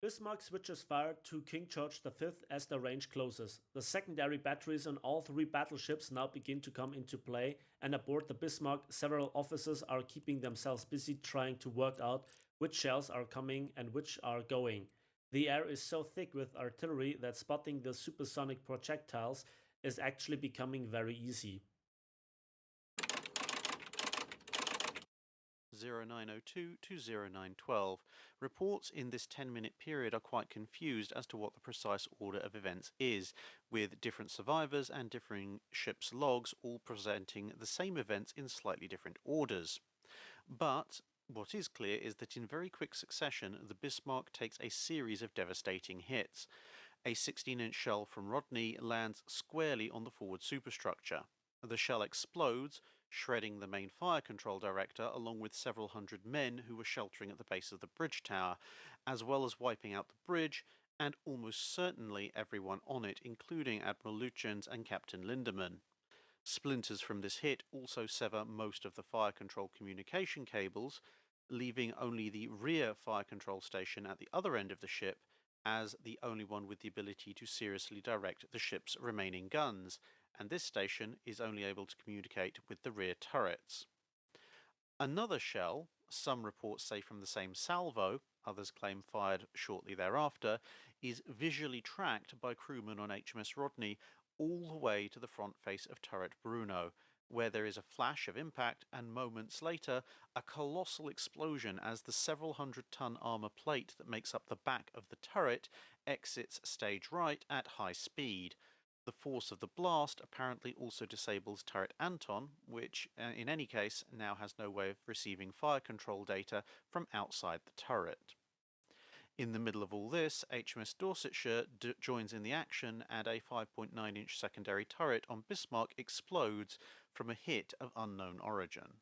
Speaker 19: Bismarck switches fire to King George V as the range closes. The secondary batteries on all three battleships now begin to come into play, and aboard the Bismarck, several officers are keeping themselves busy trying to work out which shells are coming and which are going. The air is so thick with artillery that spotting the supersonic projectiles is actually becoming very easy.
Speaker 18: 0902 to 0912. Reports in this 10-minute period are quite confused as to what the precise order of events is, with different survivors and differing ships' logs all presenting the same events in slightly different orders. But what is clear is that in very quick succession, the Bismarck takes a series of devastating hits. A 16-inch shell from Rodney lands squarely on the forward superstructure. The shell explodes, shredding the main fire control director along with several hundred men who were sheltering at the base of the bridge tower, as well as wiping out the bridge and almost certainly everyone on it, including Admiral Lütjens and Captain Lindemann. Splinters from this hit also sever most of the fire control communication cables, leaving only the rear fire control station at the other end of the ship as the only one with the ability to seriously direct the ship's remaining guns, and this station is only able to communicate with the rear turrets. Another shell, some reports say from the same salvo, others claim fired shortly thereafter, is visually tracked by crewmen on HMS Rodney all the way to the front face of turret Bruno, where there is a flash of impact and moments later a colossal explosion as the several hundred-ton armor plate that makes up the back of the turret exits stage right at high speed. The force of the blast apparently also disables turret Anton, which in any case now has no way of receiving fire control data from outside the turret. In the middle of all this, HMS Dorsetshire joins in the action and a 5.9-inch secondary turret on Bismarck explodes from a hit of unknown origin.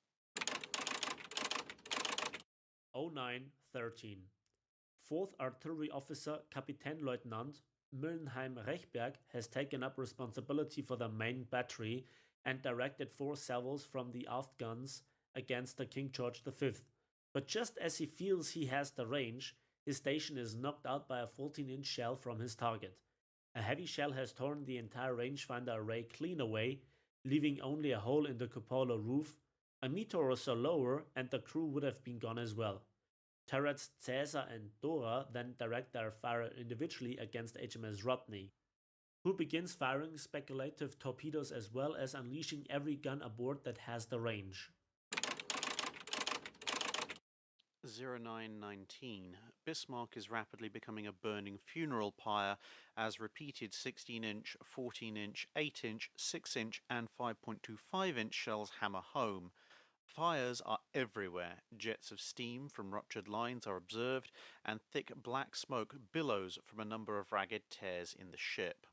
Speaker 19: 0913. 4th Artillery Officer Kapitänleutnant Müllenheim-Rechberg has taken up responsibility for the main battery and directed 4 salvos from the aft guns against the King George V. But just as he feels he has the range, his station is knocked out by a 14-inch shell from his target. A heavy shell has torn the entire rangefinder array clean away, leaving only a hole in the cupola roof. A meter or so lower and the crew would have been gone as well. Turrets Caesar and Dora then direct their fire individually against HMS Rodney, who begins firing speculative torpedoes as well as unleashing every gun aboard that has the range.
Speaker 18: 0919. Bismarck is rapidly becoming a burning funeral pyre as repeated 16-inch, 14-inch, 8-inch, 6-inch and 5.25-inch shells hammer home. Fires are everywhere. Jets of steam from ruptured lines are observed, and thick black smoke billows from a number of ragged tears in the ship.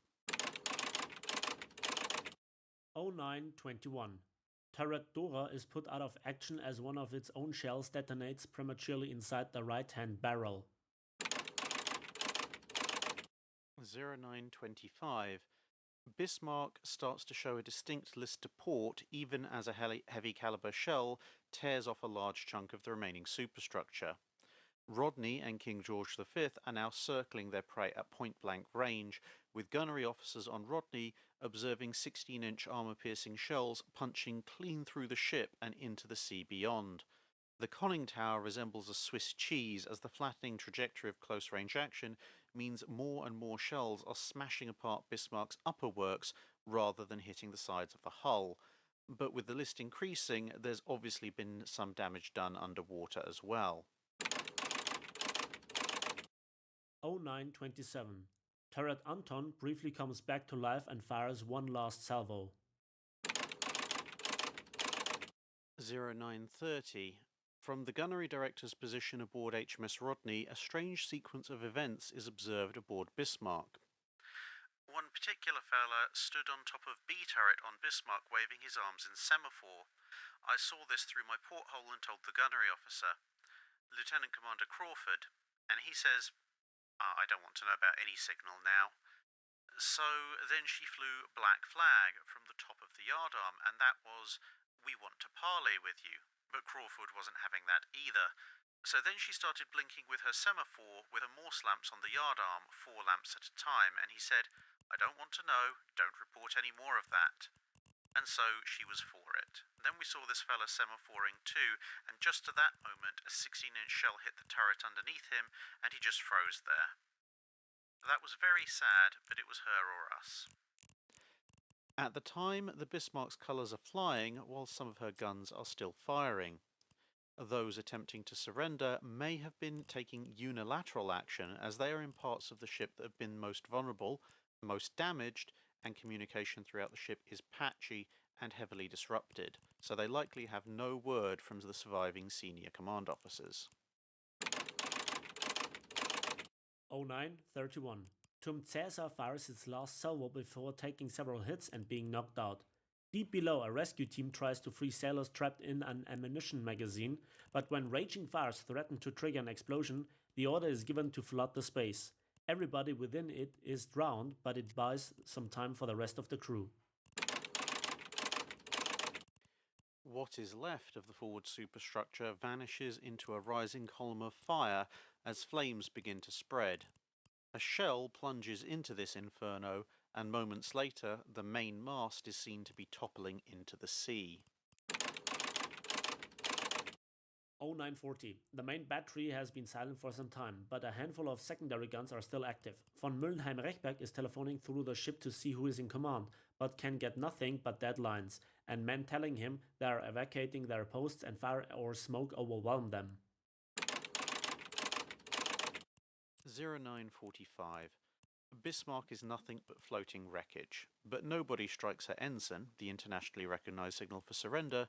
Speaker 19: 0921. Turret Dora is put out of action as one of its own shells detonates prematurely inside the right-hand barrel.
Speaker 18: 0925. Bismarck starts to show a distinct list to port even as a heavy caliber shell tears off a large chunk of the remaining superstructure. Rodney and King George V are now circling their prey at point-blank range, with gunnery officers on Rodney observing 16-inch armor-piercing shells punching clean through the ship and into the sea beyond. The conning tower resembles a Swiss cheese as the flattening trajectory of close-range action means more and more shells are smashing apart Bismarck's upper works rather than hitting the sides of the hull. But with the list increasing, there's obviously been some damage done underwater as well.
Speaker 19: 0927. Turret Anton briefly comes back to life and fires one last salvo.
Speaker 18: 0930. From the gunnery director's position aboard HMS Rodney, a strange sequence of events is observed aboard Bismarck. One particular fella stood on top of B turret on Bismarck waving his arms in semaphore. I saw this through my porthole and told the gunnery officer, Lieutenant Commander Crawford, and he says, I don't want to know about any signal now. So then she flew black flag from the top of the yardarm, and that was, we want to parley with you. But Crawford wasn't having that either. So then she started blinking with her semaphore with her Morse lamps on the yardarm, 4 lamps at a time, and he said, I don't want to know, don't report any more of that. And so she was for it. Then we saw this fella semaphoring too, and just at that moment, a 16-inch shell hit the turret underneath him, and he just froze there. That was very sad, but it was her or us. At the time, the Bismarck's colours are flying, while some of her guns are still firing. Those attempting to surrender may have been taking unilateral action, as they are in parts of the ship that have been most vulnerable, most damaged, and communication throughout the ship is patchy and heavily disrupted, so they likely have no word from the surviving senior command officers.
Speaker 19: 0931. Tum Caesar fires its last salvo before taking several hits and being knocked out. Deep below, a rescue team tries to free sailors trapped in an ammunition magazine, but when raging fires threaten to trigger an explosion, the order is given to flood the space. Everybody within it is drowned, but it buys some time for the rest of the crew.
Speaker 18: What is left of the forward superstructure vanishes into a rising column of fire as flames begin to spread. A shell plunges into this inferno, and moments later, the main mast is seen to be toppling into the sea.
Speaker 19: 0940. The main battery has been silent for some time, but a handful of secondary guns are still active. Von Müllenheim-Rechberg is telephoning through the ship to see who is in command, but can get nothing but dead lines, and men telling him they are evacuating their posts and fire or smoke overwhelm them.
Speaker 18: 0945. Bismarck is nothing but floating wreckage, but nobody strikes her ensign, the internationally recognized signal for surrender.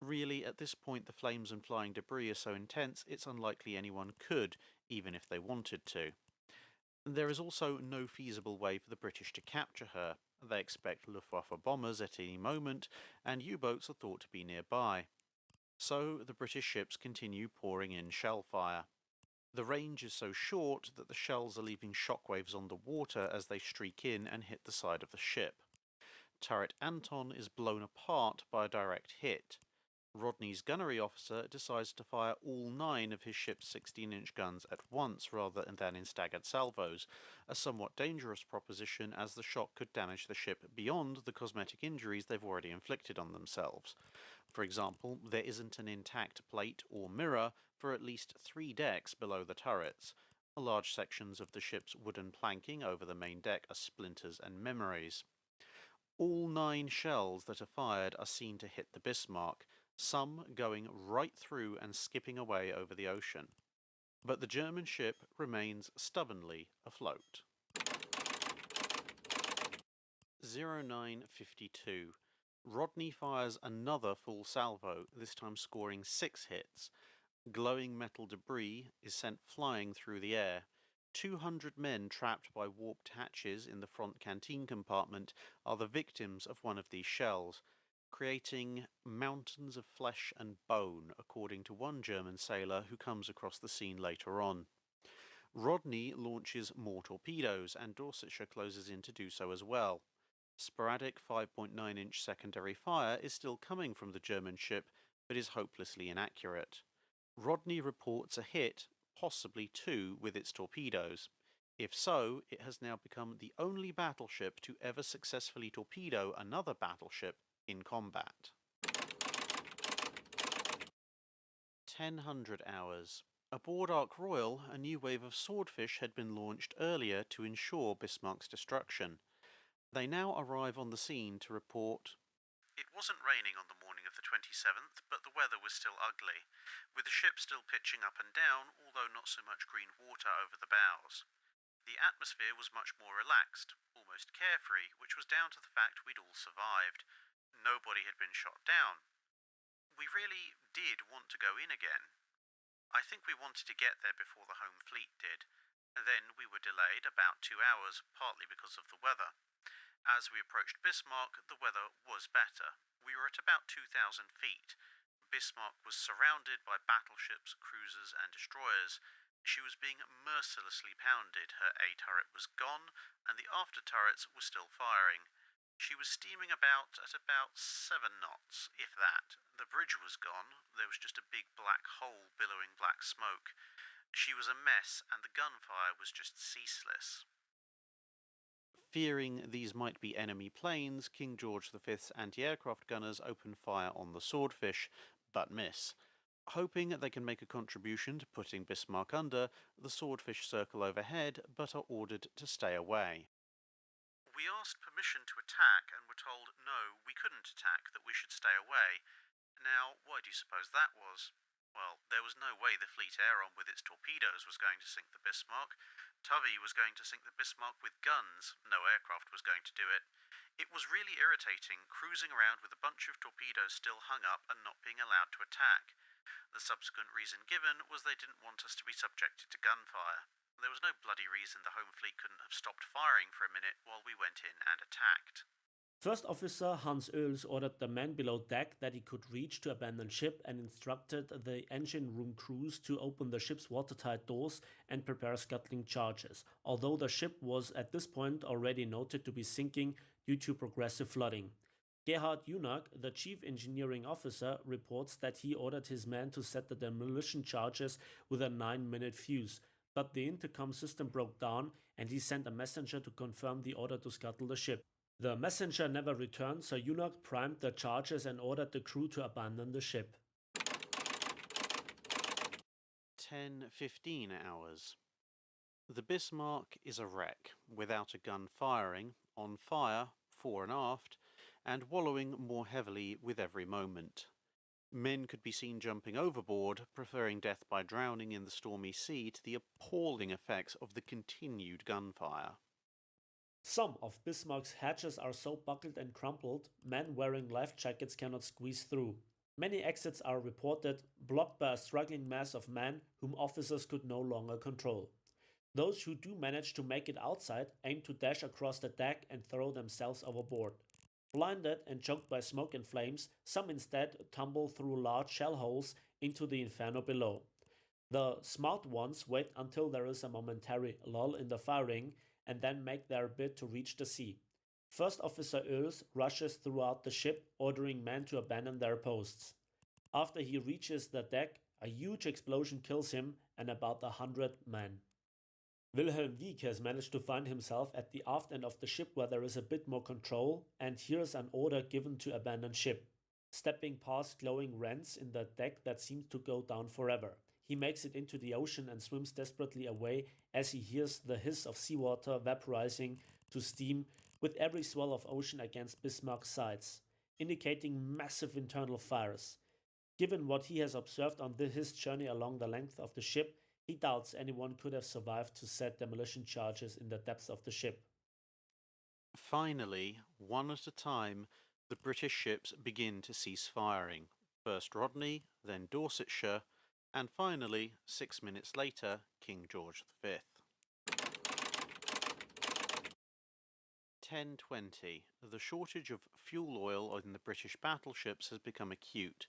Speaker 18: Really, at this point the flames and flying debris are so intense it's unlikely anyone could, even if they wanted to. There is also no feasible way for the British to capture her. They expect Luftwaffe bombers at any moment, and U-boats are thought to be nearby. So the British ships continue pouring in shell fire. The range is so short that the shells are leaving shockwaves on the water as they streak in and hit the side of the ship. Turret Anton is blown apart by a direct hit. Rodney's gunnery officer decides to fire all 9 of his ship's 16-inch guns at once rather than in staggered salvos, a somewhat dangerous proposition as the shock could damage the ship beyond the cosmetic injuries they've already inflicted on themselves. For example, there isn't an intact plate or mirror for at least 3 decks below the turrets. Large sections of the ship's wooden planking over the main deck are splinters and memories. All 9 shells that are fired are seen to hit the Bismarck, some going right through and skipping away over the ocean. But the German ship remains stubbornly afloat. 0952. Rodney fires another full salvo, this time scoring 6 hits. Glowing metal debris is sent flying through the air. 200 men trapped by warped hatches in the front canteen compartment are the victims of one of these shells, creating mountains of flesh and bone, according to one German sailor who comes across the scene later on. Rodney launches more torpedoes, and Dorsetshire closes in to do so as well. Sporadic 5.9-inch secondary fire is still coming from the German ship, but is hopelessly inaccurate. Rodney reports a hit, possibly 2, with its torpedoes. If so, it has now become the only battleship to ever successfully torpedo another battleship in combat. 1000 hours. Aboard Ark Royal, a new wave of swordfish had been launched earlier to ensure Bismarck's destruction. They now arrive on the scene to report, "It wasn't raining on the morning of the 27th, but the weather was still ugly, with the ship still pitching up and down, although not so much green water over the bows. The atmosphere was much more relaxed, almost carefree, which was down to the fact we'd all survived. Nobody had been shot down. We really did want to go in again. I think we wanted to get there before the home fleet did. Then we were delayed about 2 hours, partly because of the weather. As we approached Bismarck, the weather was better. We were at about 2,000 feet. Bismarck was surrounded by battleships, cruisers, and destroyers. She was being mercilessly pounded. Her A turret was gone, and the after turrets were still firing. She was steaming about at about 7 knots, if that. The bridge was gone. There was just a big black hole billowing black smoke. She was a mess, and the gunfire was just ceaseless. Fearing these might be enemy planes, King George V's anti-aircraft gunners open fire on the Swordfish, but miss. Hoping they can make a contribution to putting Bismarck under, the Swordfish circle overhead, but are ordered to stay away. We asked permission to attack and were told no, we couldn't attack, that we should stay away. Now, why do you suppose that was? Well, there was no way the Fleet Aeron with its torpedoes was going to sink the Bismarck. Tovey was going to sink the Bismarck with guns. No aircraft was going to do it. It was really irritating, cruising around with a bunch of torpedoes still hung up and not being allowed to attack. The subsequent reason given was they didn't want us to be subjected to gunfire. There was no bloody reason the home fleet couldn't have stopped firing for a minute while we went in and attacked.
Speaker 19: First Officer Hans LULZ ordered the men below deck that he could reach to abandon ship and instructed the engine room crews to open the ship's watertight doors and prepare scuttling charges, although the ship was at this point already noted to be sinking due to progressive flooding. Gerhard Junak, the chief engineering officer, reports that he ordered his men to set the demolition charges with a 9-minute fuse, but the intercom system broke down and he sent a messenger to confirm the order to scuttle the ship. The messenger never returned, so Junak primed the charges and ordered the crew to abandon the ship.
Speaker 18: 10:15 hours. The Bismarck is a wreck, without a gun firing, on fire, fore and aft, and wallowing more heavily with every moment. Men could be seen jumping overboard, preferring death by drowning in the stormy sea to the appalling effects of the continued gunfire.
Speaker 19: Some of Bismarck's hatches are so buckled and crumpled, men wearing life jackets cannot squeeze through. Many exits are reported, blocked by a struggling mass of men whom officers could no longer control. Those who do manage to make it outside aim to dash across the deck and throw themselves overboard. Blinded and choked by smoke and flames, some instead tumble through large shell holes into the inferno below. The smart ones wait until there is a momentary lull in the firing and then make their bid to reach the sea. First Officer LULZ rushes throughout the ship, ordering men to abandon their posts. After he reaches the deck, a huge explosion kills him and about 100 men. Wilhelm Wieck has managed to find himself at the aft end of the ship where there is a bit more control and hears an order given to abandon ship. Stepping past glowing rents in the deck that seems to go down forever. He makes it into the ocean and swims desperately away as he hears the hiss of seawater vaporizing to steam with every swell of ocean against Bismarck's sides, indicating massive internal fires. Given what he has observed on his journey along the length of the ship, he doubts anyone could have survived to set demolition charges in the depths of the ship.
Speaker 18: Finally, one at a time, the British ships begin to cease firing. First Rodney, then Dorsetshire, and finally, 6 minutes later, King George V. 10:20. The shortage of fuel oil in the British battleships has become acute.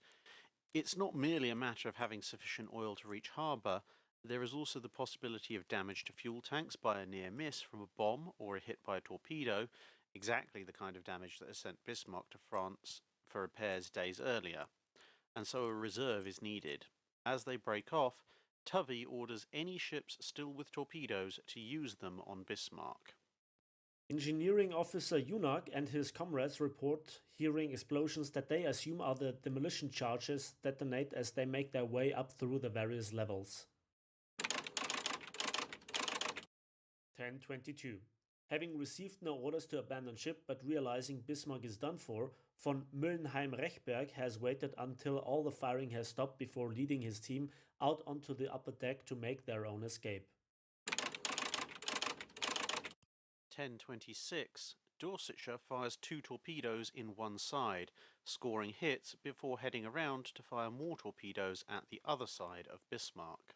Speaker 18: It's not merely a matter of having sufficient oil to reach harbour, there is also the possibility of damage to fuel tanks by a near miss from a bomb or a hit by a torpedo, exactly the kind of damage that has sent Bismarck to France for repairs days earlier, and so a reserve is needed. As they break off, Tovey orders any ships still with torpedoes to use them on Bismarck.
Speaker 19: Engineering Officer Junak and his comrades report hearing explosions that they assume are the demolition charges detonate as they make their way up through the various levels. 10:22. Having received no orders to abandon ship but realizing Bismarck is done for, Von Müllenheim-Rechberg has waited until all the firing has stopped before leading his team out onto the upper deck to make their own escape.
Speaker 18: 10:26. Dorsetshire fires 2 torpedoes in one side, scoring hits before heading around to fire more torpedoes at the other side of Bismarck.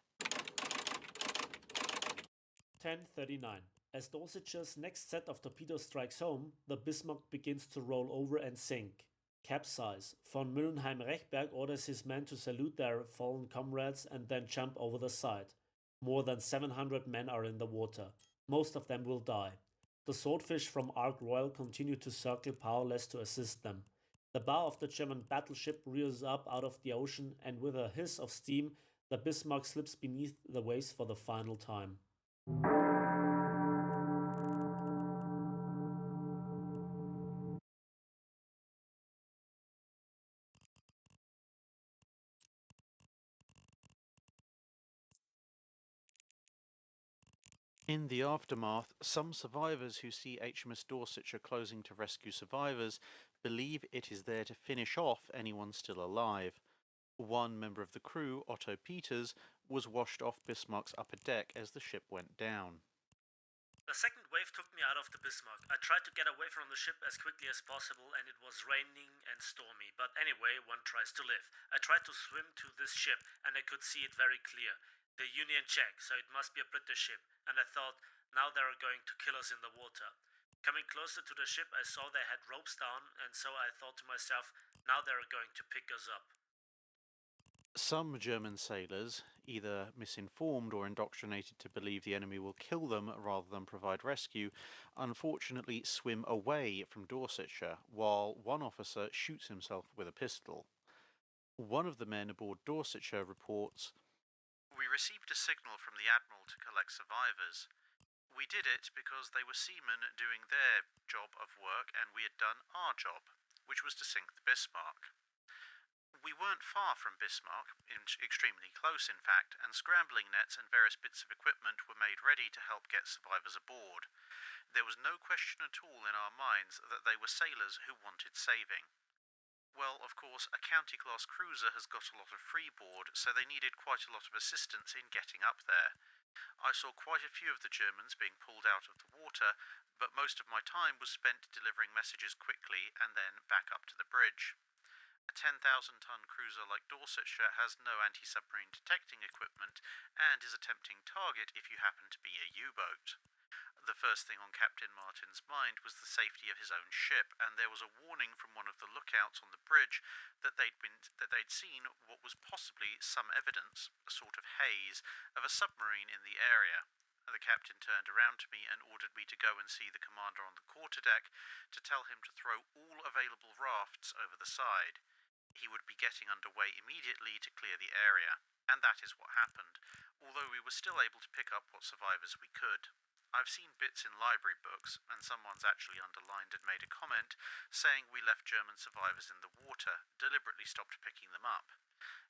Speaker 19: 10:39. As Dorsetshire's next set of torpedoes strikes home, the Bismarck begins to roll over and sink. Capsize. Von Müllenheim-Rechberg orders his men to salute their fallen comrades and then jump over the side. More than 700 men are in the water. Most of them will die. The swordfish from Ark Royal continue to circle powerless to assist them. The bow of the German battleship rears up out of the ocean, and with a hiss of steam, the Bismarck slips beneath the waves for the final time.
Speaker 18: In the aftermath, some survivors who see HMS Dorsetshire closing to rescue survivors believe it is there to finish off anyone still alive. One member of the crew, Otto Peters, was washed off Bismarck's upper deck as the ship went down.
Speaker 19: The second wave took me out of the Bismarck. I tried to get away from the ship as quickly as possible, and it was raining and stormy. But anyway, one tries to live. I tried to swim to this ship, and I could see it very clear. The Union Jack, so it must be a British ship. And I thought, now they are going to kill us in the water. Coming closer to the ship, I saw they had ropes down, and so I thought to myself, now they are going to pick us up.
Speaker 18: Some German sailors, either misinformed or indoctrinated to believe the enemy will kill them rather than provide rescue, unfortunately swim away from Dorsetshire, while one officer shoots himself with a pistol. One of the men aboard Dorsetshire reports, "We received a signal from the Admiral to collect survivors. We did it because they were seamen doing their job of work and we had done our job, which was to sink the Bismarck. We weren't far from Bismarck, extremely close in fact, and scrambling nets and various bits of equipment were made ready to help get survivors aboard. There was no question at all in our minds that they were sailors who wanted saving. Well, of course, a county-class cruiser has got a lot of freeboard, so they needed quite a lot of assistance in getting up there. I saw quite a few of the Germans being pulled out of the water, but most of my time was spent delivering messages quickly and then back up to the bridge. A 10,000-ton cruiser like Dorsetshire has no anti-submarine detecting equipment and is a tempting target if you happen to be a U-boat. The first thing on Captain Martin's mind was the safety of his own ship, and there was a warning from one of the lookouts on the bridge that they'd seen what was possibly some evidence, a sort of haze, of a submarine in the area. The captain turned around to me and ordered me to go and see the commander on the quarterdeck to tell him to throw all available rafts over the side. He would be getting underway immediately to clear the area, and that is what happened, although we were still able to pick up what survivors we could. I've seen bits in library books, and someone's actually underlined and made a comment saying we left German survivors in the water, deliberately stopped picking them up.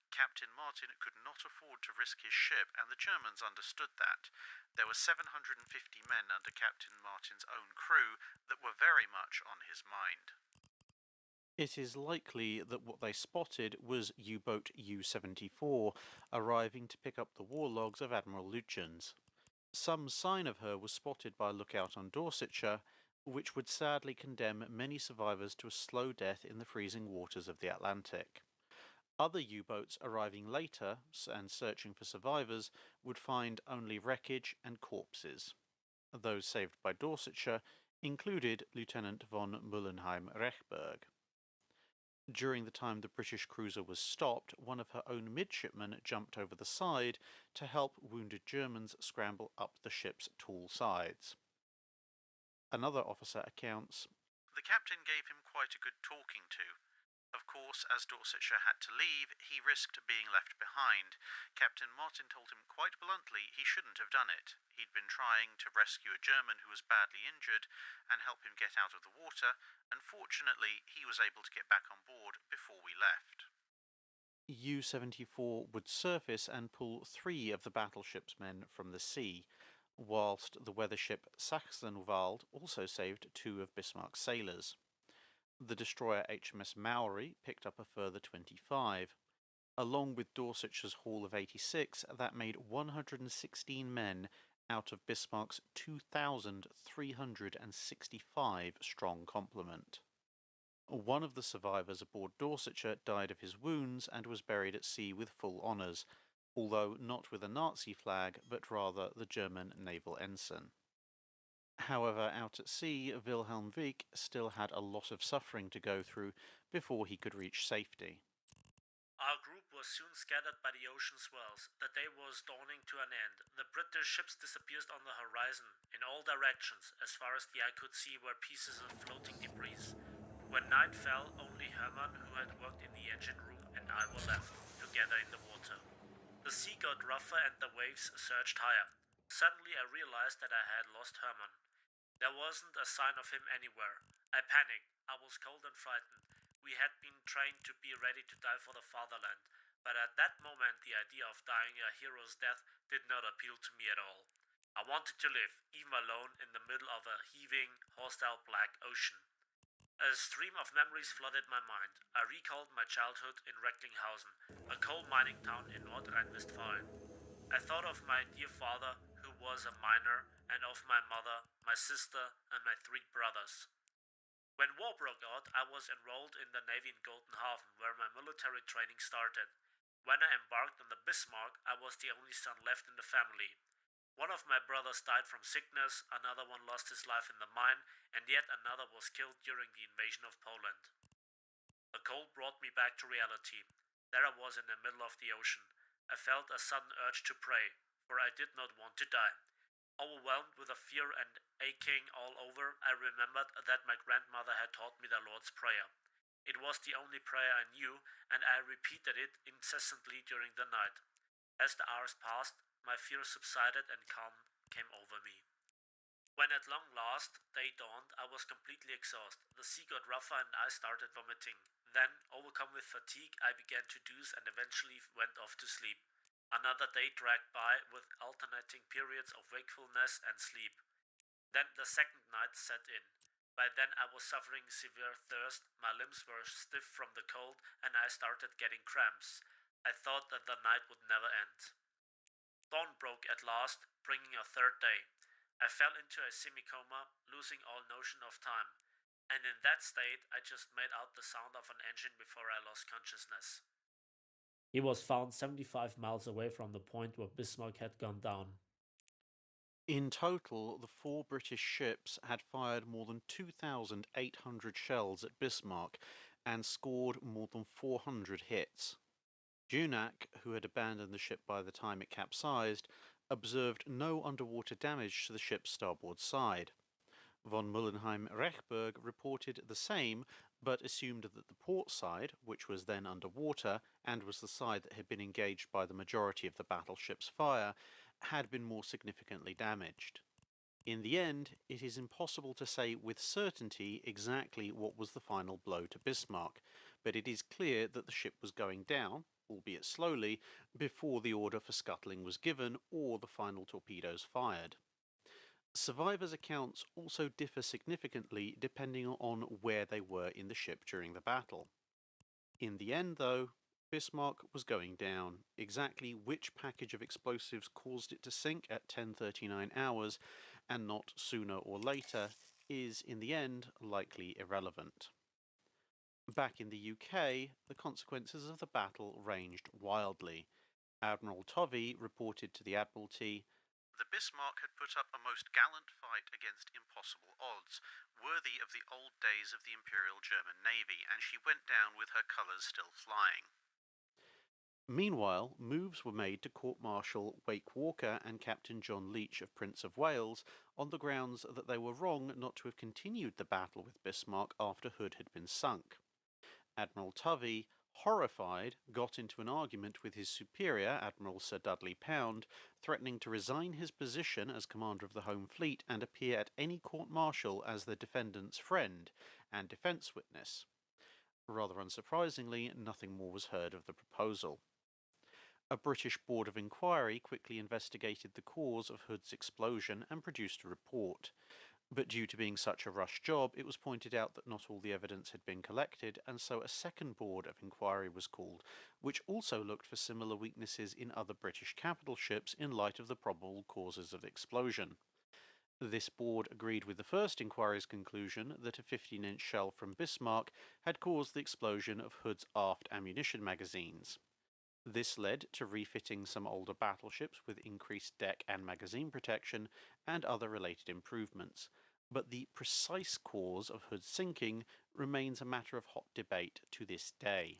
Speaker 18: Captain Martin could not afford to risk his ship, and the Germans understood that. There were 750 men under Captain Martin's own crew that were very much on his mind. It is likely that what they spotted was U-boat U-74, arriving to pick up the war logs of Admiral LULZ. Some sign of her was spotted by a lookout on Dorsetshire, which would sadly condemn many survivors to a slow death in the freezing waters of the Atlantic. Other U-boats arriving later and searching for survivors would find only wreckage and corpses. Those saved by Dorsetshire included Lieutenant von Müllenheim-Rechberg. During the time the British cruiser was stopped, one of her own midshipmen jumped over the side to help wounded Germans scramble up the ship's tall sides. Another officer accounts, "The captain gave him quite a good talking to. Of course, as Dorsetshire had to leave, he risked being left behind. Captain Martin told him quite bluntly he shouldn't have done it. He'd been trying to rescue a German who was badly injured and help him get out of the water, and fortunately he was able to get back on board before we left." U-74 would surface and pull 3 of the battleship's men from the sea, whilst the weather ship Sachsenwald also saved 2 of Bismarck's sailors. The destroyer HMS Maori picked up a further 25. Along with Dorsetshire haul of 86, that made 116 men out of Bismarck's 2,365 strong complement. One of the survivors aboard Dorsetshire died of his wounds and was buried at sea with full honours, although not with a Nazi flag, but rather the German naval ensign. However, out at sea, Wilhelm Wieck still had a lot of suffering to go through before he could reach safety.
Speaker 19: Our group was soon scattered by the ocean swells. The day was dawning to an end. The British ships disappeared on the horizon, in all directions. As far as the eye could see were pieces of floating debris. When night fell, only Hermann, who had worked in the engine room, and I were left, together in the water. The sea got rougher and the waves surged higher. Suddenly I realized that I had lost Hermann. There wasn't a sign of him anywhere. I panicked. I was cold and frightened. We had been trained to be ready to die for the fatherland, but at that moment the idea of dying a hero's death did not appeal to me at all. I wanted to live, even alone in the middle of a heaving, hostile black ocean. A stream of memories flooded my mind. I recalled my childhood in Recklinghausen, a coal mining town in North Rhine-Westphalia. I thought of my dear father, who was a miner, and of my mother, my sister, and my 3 brothers. When war broke out, I was enrolled in the Navy in Goldenhaven, where my military training started. When I embarked on the Bismarck, I was the only son left in the family. One of my brothers died from sickness, another one lost his life in the mine, and yet another was killed during the invasion of Poland. The cold brought me back to reality. There I was in the middle of the ocean. I felt a sudden urge to pray, for I did not want to die. Overwhelmed with a fear and aching all over, I remembered that my grandmother had taught me the Lord's Prayer. It was the only prayer I knew, and I repeated it incessantly during the night. As the hours passed, my fear subsided and calm came over me. When at long last day dawned, I was completely exhausted. The sea got rougher and I started vomiting. Then, overcome with fatigue, I began to doze and eventually went off to sleep. Another day dragged by with alternating periods of wakefulness and sleep. Then the second night set in. By then I was suffering severe thirst, my limbs were stiff from the cold, and I started getting cramps. I thought that the night would never end. Dawn broke at last, bringing a third day. I fell into a semi-coma, losing all notion of time. And in that state, I just made out the sound of an engine before I lost consciousness. He was found 75 miles away from the point where Bismarck had gone down.
Speaker 18: In total, the 4 British ships had fired more than 2,800 shells at Bismarck and scored more than 400 hits. Junak, who had abandoned the ship by the time it capsized, observed no underwater damage to the ship's starboard side. Von Mullenheim-Rechberg reported the same, but assumed that the port side, which was then underwater, and was the side that had been engaged by the majority of the battleship's fire, had been more significantly damaged. In the end, it is impossible to say with certainty exactly what was the final blow to Bismarck, but it is clear that the ship was going down, albeit slowly, before the order for scuttling was given or the final torpedoes fired. Survivors' accounts also differ significantly depending on where they were in the ship during the battle. In the end, though, Bismarck was going down. Exactly which package of explosives caused it to sink at 10:39 hours, and not sooner or later, is in the end likely irrelevant. Back in the UK, the consequences of the battle ranged wildly. Admiral Tovey reported to the Admiralty, "The Bismarck had put up a most gallant fight against impossible odds, worthy of the old days of the Imperial German Navy, and she went down with her colours still flying." Meanwhile, moves were made to court-martial Wake Walker and Captain John Leach of Prince of Wales on the grounds that they were wrong not to have continued the battle with Bismarck after Hood had been sunk. Admiral Tovey, horrified, got into an argument with his superior, Admiral Sir Dudley Pound, threatening to resign his position as commander of the Home Fleet and appear at any court-martial as the defendant's friend and defence witness. Rather unsurprisingly, nothing more was heard of the proposal. A British Board of Inquiry quickly investigated the cause of Hood's explosion and produced a report. But due to being such a rush job, it was pointed out that not all the evidence had been collected, and so a second board of inquiry was called, which also looked for similar weaknesses in other British capital ships in light of the probable causes of the explosion. This board agreed with the first inquiry's conclusion that a 15-inch shell from Bismarck had caused the explosion of Hood's aft ammunition magazines. This led to refitting some older battleships with increased deck and magazine protection and other related improvements, but the precise cause of Hood's sinking remains a matter of hot debate to this day.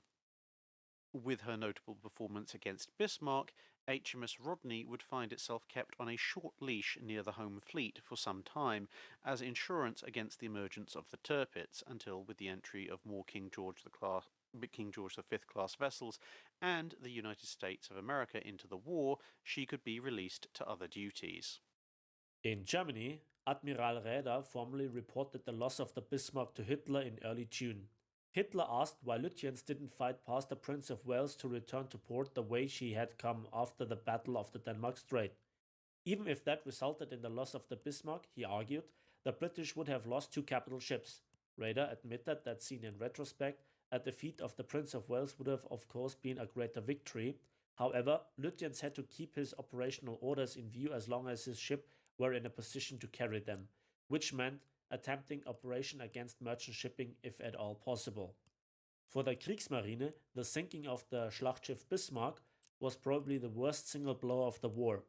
Speaker 18: With her notable performance against Bismarck, HMS Rodney would find itself kept on a short leash near the home fleet for some time as insurance against the emergence of the Tirpitz, until with the entry of more King George V class vessels and the United States of America into the war, she could be released to other duties.
Speaker 19: In Germany, Admiral Räder formally reported the loss of the Bismarck to Hitler in early June. Hitler asked why Lutyens didn't fight past the Prince of Wales to return to port the way she had come after the Battle of the Denmark Strait. Even if that resulted in the loss of the Bismarck, he argued, the British would have lost 2 capital ships. Räder admitted that, seen in retrospect, a defeat of the Prince of Wales would have of course been a greater victory. However, Lutyens had to keep his operational orders in view as long as his ship were in a position to carry them, which meant attempting operation against merchant shipping if at all possible. For the Kriegsmarine, the sinking of the Schlachtschiff Bismarck was probably the worst single blow of the war.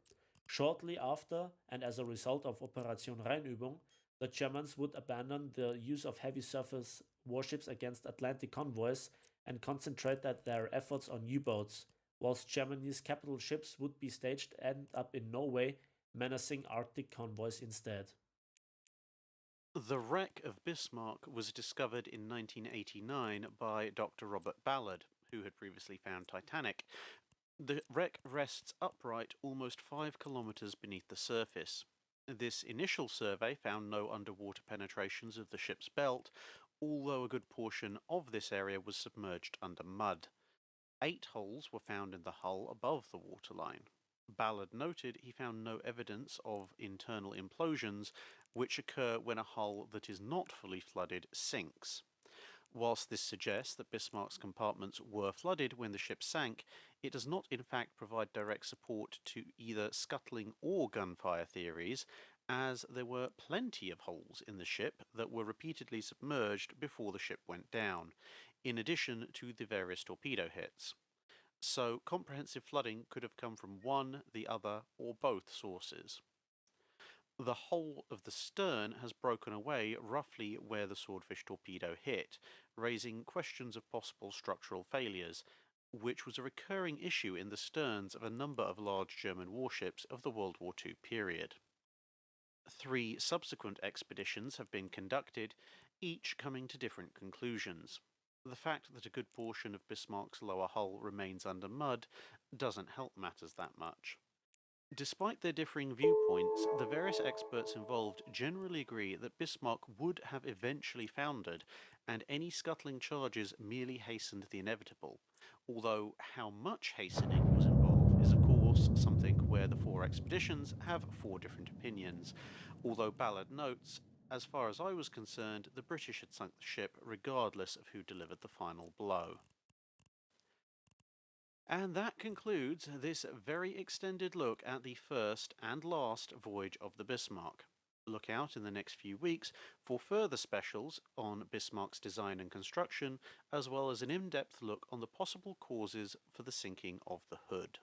Speaker 19: Shortly after, and as a result of Operation Rheinübung, the Germans would abandon the use of heavy surface warships against Atlantic convoys and concentrated their efforts on U-boats, whilst Germany's capital ships would be staged and end up in Norway, menacing Arctic convoys instead.
Speaker 18: The wreck of Bismarck was discovered in 1989 by Dr. Robert Ballard, who had previously found Titanic. The wreck rests upright almost 5 kilometers beneath the surface. This initial survey found no underwater penetrations of the ship's belt, although a good portion of this area was submerged under mud. 8 holes were found in the hull above the waterline. Ballard noted he found no evidence of internal implosions, which occur when a hull that is not fully flooded sinks. Whilst this suggests that Bismarck's compartments were flooded when the ship sank, it does not in fact provide direct support to either scuttling or gunfire theories, as there were plenty of holes in the ship that were repeatedly submerged before the ship went down, in addition to the various torpedo hits. So comprehensive flooding could have come from one, the other, or both sources. The whole of the stern has broken away roughly where the Swordfish torpedo hit, raising questions of possible structural failures, which was a recurring issue in the sterns of a number of large German warships of the World War II period. 3 subsequent expeditions have been conducted, each coming to different conclusions. The fact that a good portion of Bismarck's lower hull remains under mud doesn't help matters that much. Despite their differing viewpoints, the various experts involved generally agree that Bismarck would have eventually foundered, and any scuttling charges merely hastened the inevitable, although how much hastening was involved is of course something where the 4 expeditions have 4 different opinions, although Ballard notes, as far as I was concerned, the British had sunk the ship regardless of who delivered the final blow. And that concludes this very extended look at the first and last voyage of the Bismarck. Look out in the next few weeks for further specials on Bismarck's design and construction, as well as an in-depth look on the possible causes for the sinking of the Hood.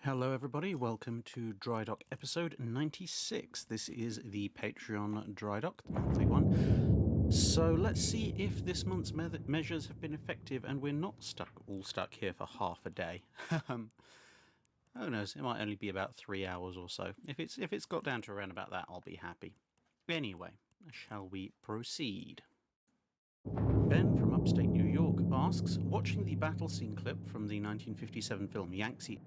Speaker 18: Hello everybody, welcome to Dry Dock episode 96. This is the Patreon Dry Dock, the monthly one. So let's see if this month's measures have been effective and we're not all stuck here for half a day. Who knows, it might only be about 3 hours or so. If it's got down to around about that, I'll be happy. Anyway, shall we proceed? Ben from upstate New York asks, watching the battle scene clip from the 1957 film Yangtze